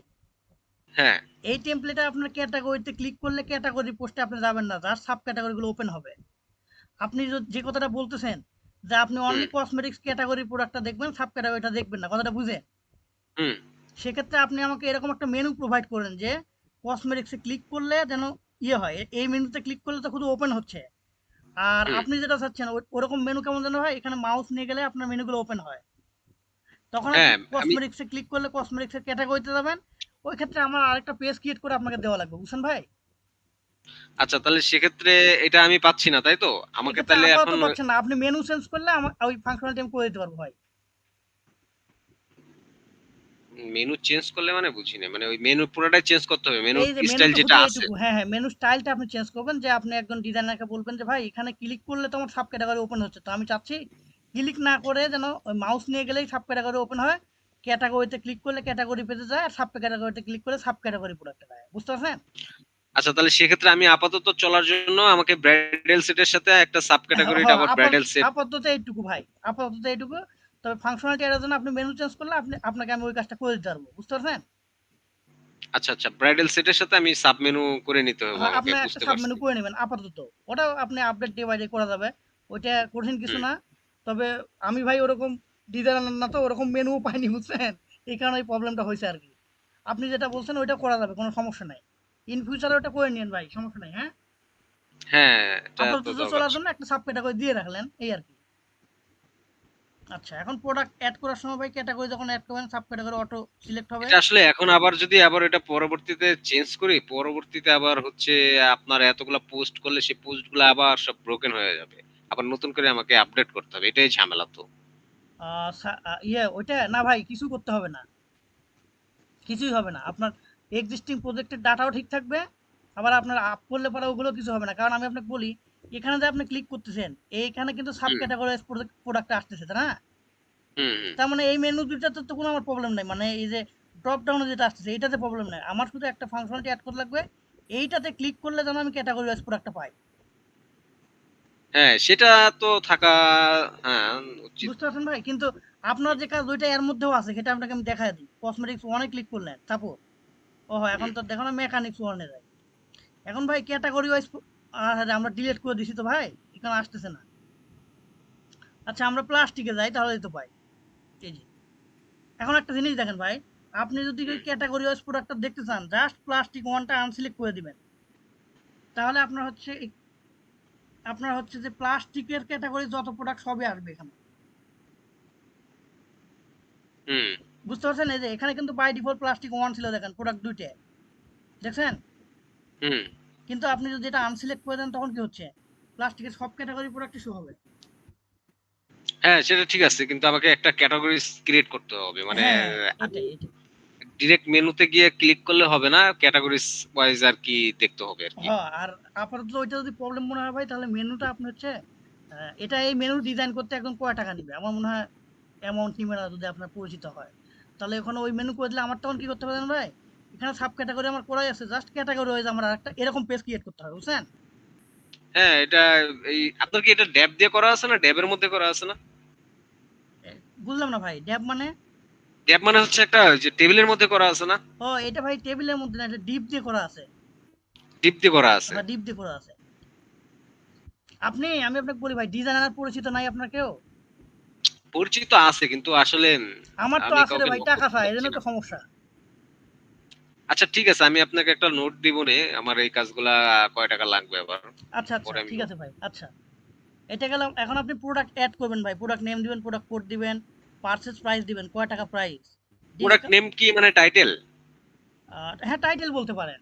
হ্যাঁ, এই টেমপ্লেটে আপনার ক্যাটাগরিতে ক্লিক করলে ক্যাটাগরি পোস্টে আপনি যাবেন না। যার সাব ক্যাটাগরি গুলো ওপেন হবে। আপনি যে কথাটা বলতেছেন যে আপনি হুম, অনলি কসমেটিক্স ক্যাটাগরি প্রোডাক্টটা দেখবেন, সাব ক্যাটাগরিটা দেখবেন না। কথাটা বুঝেন? হুম, সেক্ষেত্রে আপনি আমাকে এরকম একটা মেনু প্রোভাইড করেন যে কসমেটিক্সে ক্লিক করলে যেন ইয়ে হয়। এই মেনুতে ক্লিক করলে তো শুধু ওপেন হচ্ছে। আর হুম। আপনি যেটা চাচ্ছেন ওরকম মেনু কেমন যেন হয়, এখানে মাউস নিয়ে গেলে আপনার মেনুগুলো ওপেন হয়। তখন আপনি হ্যাঁ, আমি কসমেটিক্সে ক্লিক করলে কসমেটিক্সের ক্যাটাগরিতে যাবেন। ওই ক্ষেত্রে আমার আরেকটা পেজ ক্রিয়েট করে আপনাকে দেওয়া লাগবে, বুঝছেন ভাই? আচ্ছা, তাহলে সেক্ষেত্রে এটা আমি পাচ্ছি না, তাই তো? আমাকে এক্ষেত্রে তাহলে আপাতত এখন পাচ্ছেন না। আপনি মেনু চেঞ্জ করলে ওই ফাংশনালিটি আমি করে দিতে পারবো ভাই। মেনু চেঞ্জ করলে মানে বুঝি না। মানে ওই মেনু পুরোটাই চেঞ্জ করতে হবে। মেনুর এই যে স্টাইল মেনুতে যেটা শুধু আছে। এইটুকু, হ্যাঁ, হ্যাঁ, মেনু স্টাইলটা আপনি চেঞ্জ করবেন যে আপনি একজন ডিজাইনারকে বলবেন যে ভাই এখানে ক্লিক করলে তো আমার সাব ক্যাটাগরি ওপেন হচ্ছে, তো আমি চাচ্ছি ক্লিক না করে যেন ওই মাউস নিয়ে গেলেই সাব ক্যাটাগরি ওপেন হয়, ক্যাটাগরিতে ক্লিক করলে ক্যাটাগরি পেজে যায়, আর সাব ক্যাটাগরিতে ক্লিক করলে সাব ক্যাটাগরি প্রোডাক্টে যায়, বুঝতে পারছেন? আচ্ছা, তাহলে সেক্ষেত্রে আমি আপাতত চলার জন্য আমাকে ব্রাইডাল সেটের সাথে একটা সাব ক্যাটাগরিটা হ্যাঁ, আবার ব্রাইডাল সেট। আপাতত এইটুকু ভাই, আপাতত এইটুকু। তবে ফাংশনালিটি এর জন্য আপনি মেনু চেঞ্জ করলে আপনাকে আমি ওই কাজটা করে দিতে পারবো, বুঝতে পারছেন? আচ্ছা, আচ্ছা। ব্রাইডাল সেটের সাথে আমি সাব মেনু করে নিতে হবে হ্যাঁ, আমাকে, আপনি একটা বুঝতে সাব মেনু পারছি। করে নেবেন আপাতত। ওটাও আপনি আপডেট ডে বাই ডে করা যাবে। ওইটা কঠিন কিছু হুম। না। তবে আমি ভাই ওরকম ডিজাইনার না, তো ওরকম মেনুও পাইনি বুঝছেন? এই কারণে এই প্রবলেমটা হইছে আরকি। আপনি যেটা বলছেন ওইটা করা যাবে, কোনো সমস্যা নাই। ইন ফিউচারে ওটা করে নিয়েন ভাই, সমস্যা নাই, হ্যাঁ? হ্যাঁ, এটা তো আপাতত দরকার চলার ছিল। জন্য একটা সাব ক্যাটেগরি দিয়ে রাখলেন, এই আরকি। আচ্ছা, এখন প্রোডাক্ট এড করার সময় ভাই ক্যাটেগরি যখন এড করবেন সাব ক্যাটেগরি অটো সিলেক্ট হবে। এটা আসলে এখন আবার যদি আবার এটা পরবর্তীতে চেঞ্জ করি, পরবর্তীতে আবার হচ্ছে আপনার এতগুলা পোস্ট করলে সেই পোস্টগুলা আবার সব ব্রোকেন হয়ে যাবে। আবার নতুন করে আমাকে আপডেট করতে হবে। এটাই ঝামেলা তো। ওইটা না ভাই, কিছু করতে হবে না। কিছুই হবে না। আপনার এক্সিস্টিং প্রজেক্টের ডাটাও ঠিক থাকবে। আবার আপনার আপ করলে পরে ওগুলো কিছু হবে না। কারণ আমি আপনাকে বলি, এখানে যে আপনি ক্লিক করতেছেন, এইখানে কিন্তু সাব হুম, ক্যাটাগরাইজ প্রোডাক্ট আসতেছে, তাই না? হুম, হুম। তার মানে এই মেনু দুইটাতে তো কোনো আমার প্রবলেম নাই। মানে এই যে ড্রপ ডাউনে যেটা আসতেছে এইটাতে প্রবলেম নাই। আমার শুধু একটা ফাংশনালিটি এড করা লাগবে। এইটাতে ক্লিক করলে যেন আমি ক্যাটাগরি ওয়াইজ প্রোডাক্টটা পাই। হ্যাঁ, সেটা তো থাকা, হ্যাঁ, উচিত। বুঝতে পারছেন ভাই? কিন্তু আপনার হুম, যে কাজ ওইটা এর মধ্যেও আছে, সেটা আপনাকে আমি দেখায় দিই। কসমেটিক্স 1 এ ক্লিক করলেন, সাপোজ। ওহো! এখন হুম, তো দেখো না মেকানিক্স 1 এ যায়। এখন ভাই ক্যাটাগরি ওয়াইজ আরে আমরা ডিলিট করে দিছি তো ভাই। এখানে আসতেছে না। আচ্ছা, আমরা প্লাস্টিকে যাই, তাহলেই তো পাই। এই যে। এখন একটা জিনিস দেখেন ভাই, আপনি যদি ওই হুম। ক্যাটাগরি ওয়াইজ প্রোডাক্টটা দেখতে চান, জাস্ট প্লাস্টিক 1 টা আনসিলেক্ট করে দিবেন। তাহলে আপনার হচ্ছে যে প্লাস্টিকের ক্যাটাগরি যত প্রোডাক্ট সবই আসবে এখানে। হুম, বুঝতে পারছেন? এই যে এখানে কিন্তু বাই ডিফল্ট প্লাস্টিক 1 ছিল, দেখেন প্রোডাক্ট ২ টা। দেখছেন? হুম। কিন্তু আপনি যদি এটা আনসিলেক্ট করে দেন তখন কি হচ্ছে? প্লাস্টিকের সব ক্যাটাগরি প্রোডাক্টই শো হবে। হ্যাঁ, সেটা ঠিক আছে। কিন্তু আমাকে একটা ক্যাটেগরিজ ক্রিয়েট করতে হবে। মানে হ্যাঁ, আমি এটাই। ডিরেক্ট মেনুতে গিয়ে ক্লিক করলে হবে না। ক্যাটেগরিজ ওয়াইজ আরকি দেখতে হবে আরকি। আর আপাতত ওইটা যদি প্রবলেম মনে হয় ভাই, তাহলে মেনুটা আপনি হচ্ছে এটা এই মেনু ডিজাইন করতে একদম কয় টাকা নিবে? আমার মনে হয় অ্যামাউন্ট নিবে না, যদি আপনার পরিচিত হয়। তাহলে ওখানে ওই মেনু করে দিলে আমার তখন কি করতে হবে জানেন ভাই? এখানে সাব ক্যাটাগরি আমার করাই আছে। জাস্ট ক্যাটাগরি ওয়াইজ আমার আরেকটা এরকম পেজ ক্রিয়েট করতে হবে, বুঝছেন? হ্যাঁ, এটা এই আপনার কি এটা ড্যাব দিয়ে করা আছে না? ড্যাবের মধ্যে করা আছে না? এ বুঝলাম না ভাই। ড্যাব মানে? ড্যাব মানে হচ্ছে একটা ওই যে টেবিলের মধ্যে করা আছে না? ও, এটা ভাই টেবিলের মধ্যে না, এটা ডিপ দিয়ে করা আছে। ডিপ দিয়ে করা আছে। হ্যাঁ, ডিপ দিয়ে করা আছে। আমি আপনাকে বলি ভাই, ডিজাইনার পরিচিত নাই আপনার কেউ? পরিচিত আছে কিন্তু আসলে আমার তো আমি আছে রে কাউকে ভাই, নক টাকা করতে চাই, পারছি এজন্য না। তো সমস্যা। আচ্ছা, ঠিক আছে। আমি আপনাকে একটা নোট দিবনে আমার এই কাজগুলা কয় টাকা লাগবে আবার। আচ্ছা, পরে আমি ঠিক নোট। আছে ভাই। আচ্ছা। এটা গেল। এখন আপনি প্রোডাক্ট এড করবেন ভাই। প্রোডাক্ট নেম দিবেন, প্রোডাক্ট কোড দিবেন, পারচেজ প্রাইস দিবেন, কয় টাকা প্রাইস। প্রোডাক্ট নেম কি মানে টাইটেল? হ্যাঁ, টাইটেল বলতে পারেন।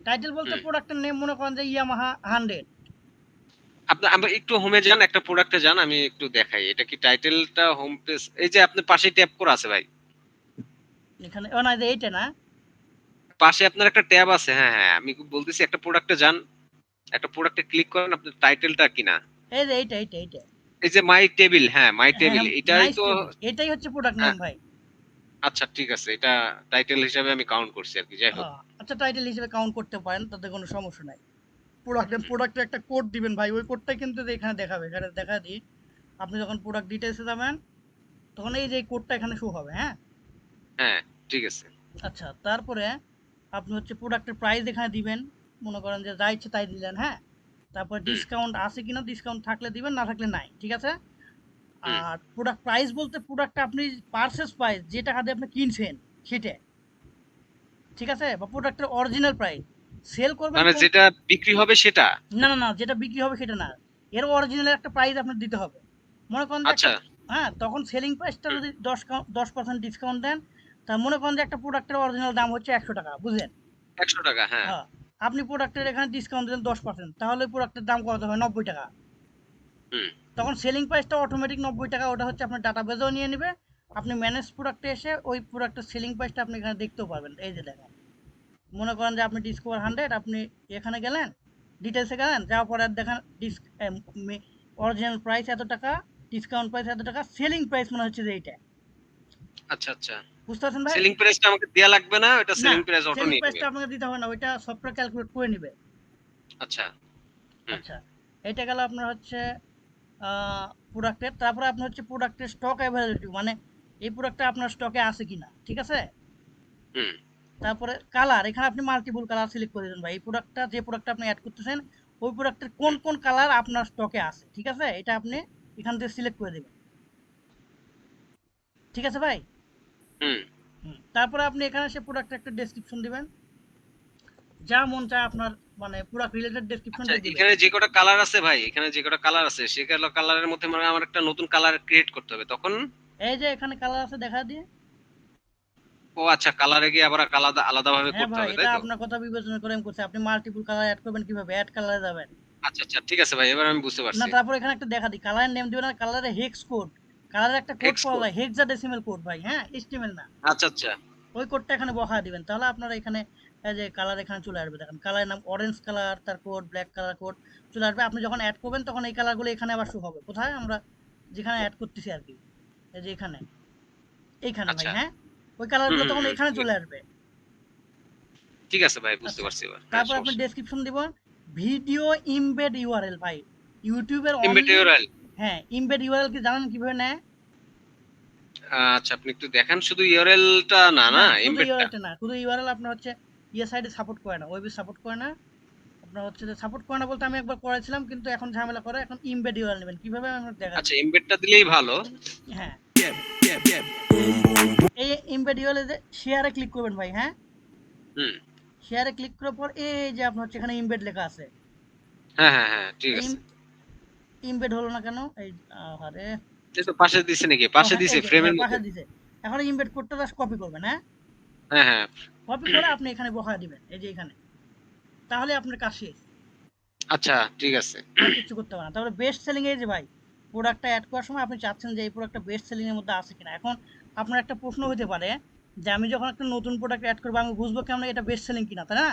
টাইটেল বলতে হুম। প্রোডাক্টের নেম মনে করেন যে ইয়ামাহা 100। আপনি একটু হোমে যান, একটা প্রোডাক্টে যান, আমি একটু দেখাই। এটা কি টাইটেলটা হোম পেজ, এই যে আপনার পাশেই ট্যাব করা আছে ভাই। এখানে ও না, যে এইটা না? পাশে আপনার একটা ট্যাব আছে। হ্যাঁ, হ্যাঁ। আমি বলতেছি একটা প্রোডাক্টে যান। একটা প্রোডাক্টে ক্লিক করেন, আপনার টাইটেলটা কিনা। এই যে এইটা। এই যে মাই টেবিল, হ্যাঁ, মাই হ্যাঁ, টেবিল হ্যাঁ, এটাই নাইস তো। টেবিল। এটাই হচ্ছে প্রোডাক্ট নেম হ্যাঁ, ভাই। আচ্ছা, ঠিক আছে। এটা টাইটেল হিসাবে আমি কাউন্ট করছি আরকি। যাই হোক। আচ্ছা, টাইটেল হিসেবে কাউন্ট করতে পারেন, তাতে কোনো সমস্যা নাই। প্রোডাক্টের একটা কোড দিবেন ভাই। ওই কোডটাই কিন্তু যে এখানে দেখাবে। এখানে দেখা দিই। আপনি যখন প্রোডাক্ট ডিটেইলসে যাবেন, তখন এই যে এই কোডটা এখানে শো হবে, হ্যাঁ? হ্যাঁ, ঠিক আছে। আচ্ছা, তারপরে আপনি হচ্ছে প্রোডাক্টের প্রাইস এখানে দিবেন। মনে করেন যে যা ইচ্ছে তাই দিলেন, হ্যাঁ? তারপর হুম, ডিসকাউন্ট আছে কিনা, ডিসকাউন্ট থাকলে দিবেন, না থাকলে নাই। ঠিক আছে? হুম। আর প্রোডাক্ট প্রাইস বলতে প্রোডাক্টটা আপনি পারচেজ প্রাইস যে টাকা দিয়ে আপনি কিনছেন সেটা। ঠিক আছে? বা প্রোডাক্টের অরিজিনাল প্রাইস। সেল করবেন মানে কোন? যেটা বিক্রি হবে সেটা? না, যেটা বিক্রি হবে সেটা না। এর অরিজিনাল একটা প্রাইস আপনার দিতে হবে। মনে করেন যে একটা, আচ্ছা। হ্যাঁ, তখন সেলিং প্রাইসটা হুম, যদি 10% ডিসকাউন্ট দেন, তা মনে করেন যে একটা প্রোডাক্টের অরিজিনাল দাম হচ্ছে ৳১০০, বুঝলেন? ৳১০০, হ্যাঁ। হ্যাঁ, আপনি প্রোডাক্টের এখানে ডিসকাউন্ট দিলেন 10%, তাহলে ওই প্রোডাক্টের দাম কত হয়? ৳৯০। হুম। তখন সেলিং প্রাইসটা অটোমেটিক ৳৯০, ওটা হচ্ছে আপনার ডাটাবেজেও নিয়ে নিবে। আপনি ম্যানেজ প্রোডাক্টে এসে ওই প্রোডাক্টের সেলিং প্রাইসটা আপনি এখানে দেখতেও পারবেন। এই যে দেখেন। মনে করেন যে আপনি ডিসকভার 100, আপনি এখানে গেলেন, ডিটেইলসে গেলেন, যাওয়ার পরে দেখেন অরিজিনাল প্রাইস এত টাকা, ডিসকাউন্ট প্রাইস এত টাকা, সেলিং প্রাইস মনে হচ্ছে যে এইটা। আচ্ছা, আচ্ছা। বুঝতে পারছেন ভাই? সেলিং প্রাইসটা আমাকে দেয়া লাগবে না? ওটা না, সেলিং প্রাইস অটো সেলিং নিয়ে নিবে? প্রাইসটা আপনাকে দিতে হবে না, ওইটা সফটওয়্যার ক্যালকুলেট করে নিবে। আচ্ছা। হুম, আচ্ছা, এটা গেল আপনার হচ্ছে প্রোডাক্টের। তারপরে আপনার হচ্ছে প্রোডাক্টের স্টক অ্যাভেলেবিলিটি, মানে এই প্রোডাক্টটা আপনার স্টকে আছে কিনা। ঠিক আছে? হুম। তারপরে কালার, এখানে আপনি মাল্টিপল কালার সিলেক্ট করে দিবেন ভাই। এই প্রোডাক্টটা, যে প্রোডাক্টটা আপনি অ্যাড করতেছেন ওই প্রোডাক্টের কোন কোন কালার আপনার স্টকে আছে, ঠিক আছে, এটা আপনি এখান থেকে সিলেক্ট করে দিবেন, ঠিক আছে ভাই। হুম। তারপরে আপনি এখানে সে প্রোডাক্টের একটা ডেসক্রিপশন দিবেন, যা মন চায় আপনার, মানে প্রোডাক্ট রিলেটেড আচ্ছা, ডেসক্রিপশনটা দিবেন। এখানে যে কটা কালার আছে ভাই, এখানে যে কটা কালার আছে সে কালারের মধ্যে মানে আমার একটা নতুন কালার ক্রিয়েট করতে হবে তখন। এই যে এখানে কালার আছে দেখা দিয়ে। ও আচ্ছা, কালারে গিয়ে আবার আলাদা আলাদা ভাবে হ্যাঁ করতে ভাই, হবে, এটা তাই তো? আপনার কথা বিবেচনা করে আমি করছি। আপনি মাল্টিপল কালার অ্যাড করবেন কিভাবে, অ্যাড কালারে যাবেন। আচ্ছা আচ্ছা, ঠিক আছে ভাই, এবার আমি বুঝতে না, পারছি। তারপর এখানে একটা দেখা দিই, কালারের নেম দিবেন, আর কালারে হেক্স কোড, কালারের একটা কোড হেক্স পাওয়া কোড। যায়, হেক্সাডেসিমাল কোড ভাই, হ্যাঁ, এইচটিএমএল না। আচ্ছা আচ্ছা। ওই কোডটা এখানে বসায় দিবেন, তাহলে আপনারা এখানে এই যে কালার এখানে চলে আসবে, দেখেন কালারের নাম অরেঞ্জ কালার, তার কোড ব্ল্যাক কালার কোড চলে আসবে। আপনি যখন অ্যাড করবেন তখন এই কালারগুলো এখানে আবার শো হবে, কোথায় আমরা যেখানে অ্যাড করতেছি আর কি, এই যে এখানে, এইখানে ভাই, আচ্ছা। হ্যাঁ, ওই কালারগুলো তখন এখানে ঠিক চলে আছে। আসবে। ঠিক আছে ভাই, বুঝতে আচ্ছা, পারছি এবার, হ্যাঁ, তারপর আপনি সমস্যা নেই। ডেসক্রিপশন দিবেন ভিডিও ইমবেড ইউআরএল ভাই, ইউটিউবের অনলি। ইমমেটেরিয়াল। হ্যাঁ, ইমবেড ইউআরএল কি জানেন কিভাবে নেয়? আচ্ছা, আপনি একটু দেখান শুধু ইউআরএলটা, না না, না শুধু এমবেডটা। ইউআরএলটা না, শুধু ইউআরএল আপনার হচ্ছে ইয়ে সাইডে সাপোর্ট করে না, ওয়েবে সাপোর্ট করে না। আপনার হচ্ছে যে সাপোর্ট করে না বলতে, আমি একবার করেছিলাম কিন্তু এখন ঝামেলা করে, এখন ইমবেড ইউআরএল নেবেন কিভাবে আমি আপনাকে আচ্ছা, দেখাচ্ছি। এমবেডটা দিলেই ভালো। হ্যাঁ, এই ইমবেড ইউআরএল এ শেয়ারে ক্লিক করবেন ভাই, হ্যাঁ, হুম। শেয়ারে ক্লিক করার পর এই যে আপনার হচ্ছে এখানে ইমবেড লেখা আছে। হ্যাঁ হ্যাঁ হ্যাঁ, ঠিক এই আছে। ইমবেড হলো না কেন, এই আরে, এই তো পাশে দিছে নাকি, ও পাশে হ্যাঁ, দিছে এই যে ফ্রেমের হ্যাঁ মধ্যে। পাশে দিছে। এখন ইমবেড কোডটা জাস্ট কপি করবেন, হ্যাঁ, হ্যাঁ হ্যাঁ। কপি করে আপনি এখানে বসায় দিবেন, এই যে এখানে, তাহলে আপনার কাজ শেষ, আচ্ছা, ঠিক আছে। আর কিছু করতে হবে না। তারপরে বেস্ট সেলিং, এই যে ভাই প্রোডাক্টটা অ্যাড করার সময় আপনি চাচ্ছেন যে এই প্রোডাক্টটা বেস্ট সেলিং এর মধ্যে আছে কিনা। এখন আপনার একটা প্রশ্ন হতে পারে যে আমি যখন একটা নতুন প্রোডাক্ট অ্যাড করবো আমি বুঝবো কেমন এটা বেস্ট সেলিং কিনা, তাই না?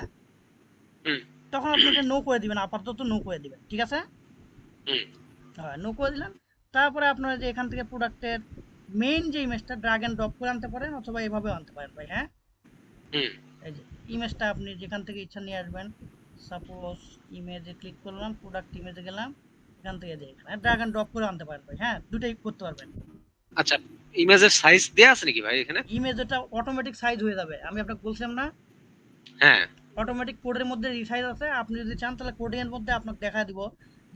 হুম তখন আপনি এটা নো করে দিবেন, আপাতত নো করে দিবেন, ঠিক আছে। হুম হ্যাঁ, নো করে দিলেন। তারপরে আপনারা যে এখান থেকে প্রোডাক্টের মেইন যে ইমেজটা ড্রাগ এন্ড ড্রপ করে আনতে পারেন, অথবা এভাবেও আনতে পারেন ভাই, হ্যাঁ। হুম। এই যে ইমেজটা আপনি যেখান থেকে ইচ্ছা নিয়ে আসবেন, সাপোজ ইমেজে ক্লিক করলাম, প্রোডাক্ট ইমেজে গেলাম, এখান থেকে যে এখানে ড্রাগ এন্ড ড্রপ করে আনতে পারেন ভাই, হ্যাঁ, দুটাই করতে পারবেন। আচ্ছা, ইমেজের সাইজ দেয়া আছে নাকি ভাই এখানে? ইমেজ এটা অটোমেটিক সাইজ হয়ে যাবে, আমি আপনাকে বলছিলাম না, হ্যাঁ। অটোমেটিক কোডের মধ্যে রিসাইজ আছে। আপনি যদি চান তাহলে কোডিং এর মধ্যে আপনাকে দেখা দিব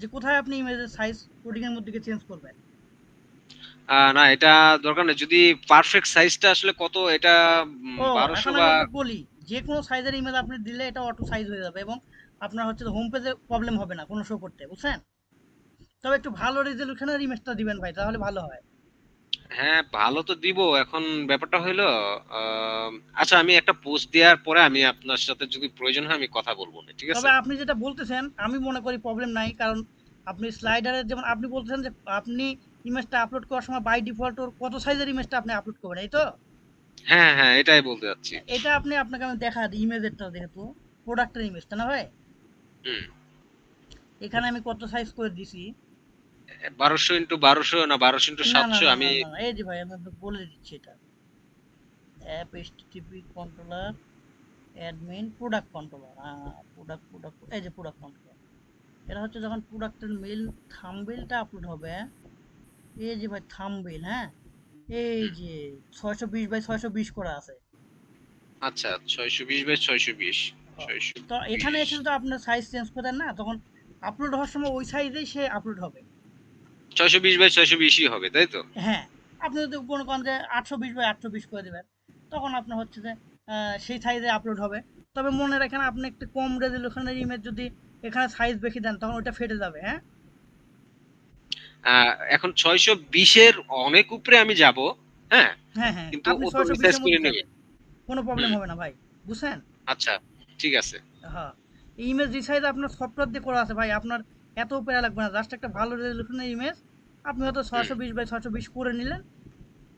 যে কোথায় আপনি ইমেজের সাইজ কোডিং এর মধ্যে চেঞ্জ করবেন। না, এটা দরকার নেই। যদি পারফেক্ট সাইজটা আসলে কত এটা, ও, 1200 এখন বা। আমি আপনাকে বলি, যে কোনো সাইজের ইমেজ আপনি দিলে এটা অটো সাইজ হয়ে যাবে, এবং আপনার হচ্ছে হোম পেজে প্রবলেম হবে না কোনো শো করতে, বুঝছেন। তবে একটু ভালো রেজলিউশনের ইমেজটা দিবেন ভাই, তাহলে ভালো হয়। হ্যাঁ, ভালো তো দিব। এখন ব্যাপারটা হইলো, আচ্ছা, আমি একটা পোস্ট দেওয়ার পরে আমি আপনার সাথে যদি প্রয়োজন হয় আমি কথা বলবো না, ঠিক আছে? তবে আপনি যেটা বলতেছেন আমি মনে করি প্রবলেম নাই, কারণ আপনি স্লাইডারের, যেমন আপনি বলতেছেন যে আপনি ইমেজটা আপলোড করার সময় বাই ডিফল্ট ওর কত সাইজের ইমেজটা আপনি আপলোড করবেন, এই তো। হ্যাঁ হ্যাঁ, এটাই বলতে চাচ্ছি। এটা আপনাকে আমি দেখা দিই ইমেজেরটা, যেহেতু প্রোডাক্টের ইমেজটা না ভাই, হুম। এখানে আমি কত সাইজ করে দিছি। 1200 × 1200 না 1200 × না না 700 না আমি। না না না, এই যে ভাই আমি আপনাকে বলে দিচ্ছি, এটা app HTTP controller admin product controller, product, এই যে প্রোডাক্ট কন্ট্রোলার। এটা হচ্ছে যখন প্রোডাক্টের মেল থাম্বনেলটা আপলোড হবে, এই যে ভাই থাম্বনেল, হ্যাঁ, এই হুম, যে 620 বাই 620 করা আছে। আচ্ছা, 620 × 620। হ্যাঁ। তো এখানে 620। এসে যদি আপনার সাইজ চেঞ্জ করেন না, তখন আপলোড হওয়ার সময় ওই সাইজেই সে আপলোড হবে। 620 × 620ই হবে, তাই তো? হ্যাঁ, আপনি যদি মনে করেন যে 820 বাই 820 করে দিবেন, তখন আপনার হচ্ছে যে সেই সাইজে আপলোড হবে। তবে মনে রাখেন, আপনি একটু কম রেজলিউশনের ইমেজ যদি এখানে সাইজ বেশি দেন তখন ওটা ফেটে যাবে, হ্যাঁ। এখন 620-এর অনেক উপরে আমি যাব। হ্যাঁ, হ্যাঁ হ্যাঁ, কিন্তু আপনি ও তো ছয়শো রিসার্চ বিশের করে মধ্যে নেবে। যাবেন, কোনো প্রবলেম হুম। হবে না ভাই, বুঝছেন। আচ্ছা, ঠিক আছে। হ্যাঁ, ইমেজ রিসাইজ আপনার সফটওয়্যার দিয়ে করা আছে ভাই, আপনার এত প্যারা লাগবে না, জাস্ট একটা ভালো রেজলিউশনের ইমেজ আপনি হয়তো হুম। 620 বাই 620 করে নিলেন,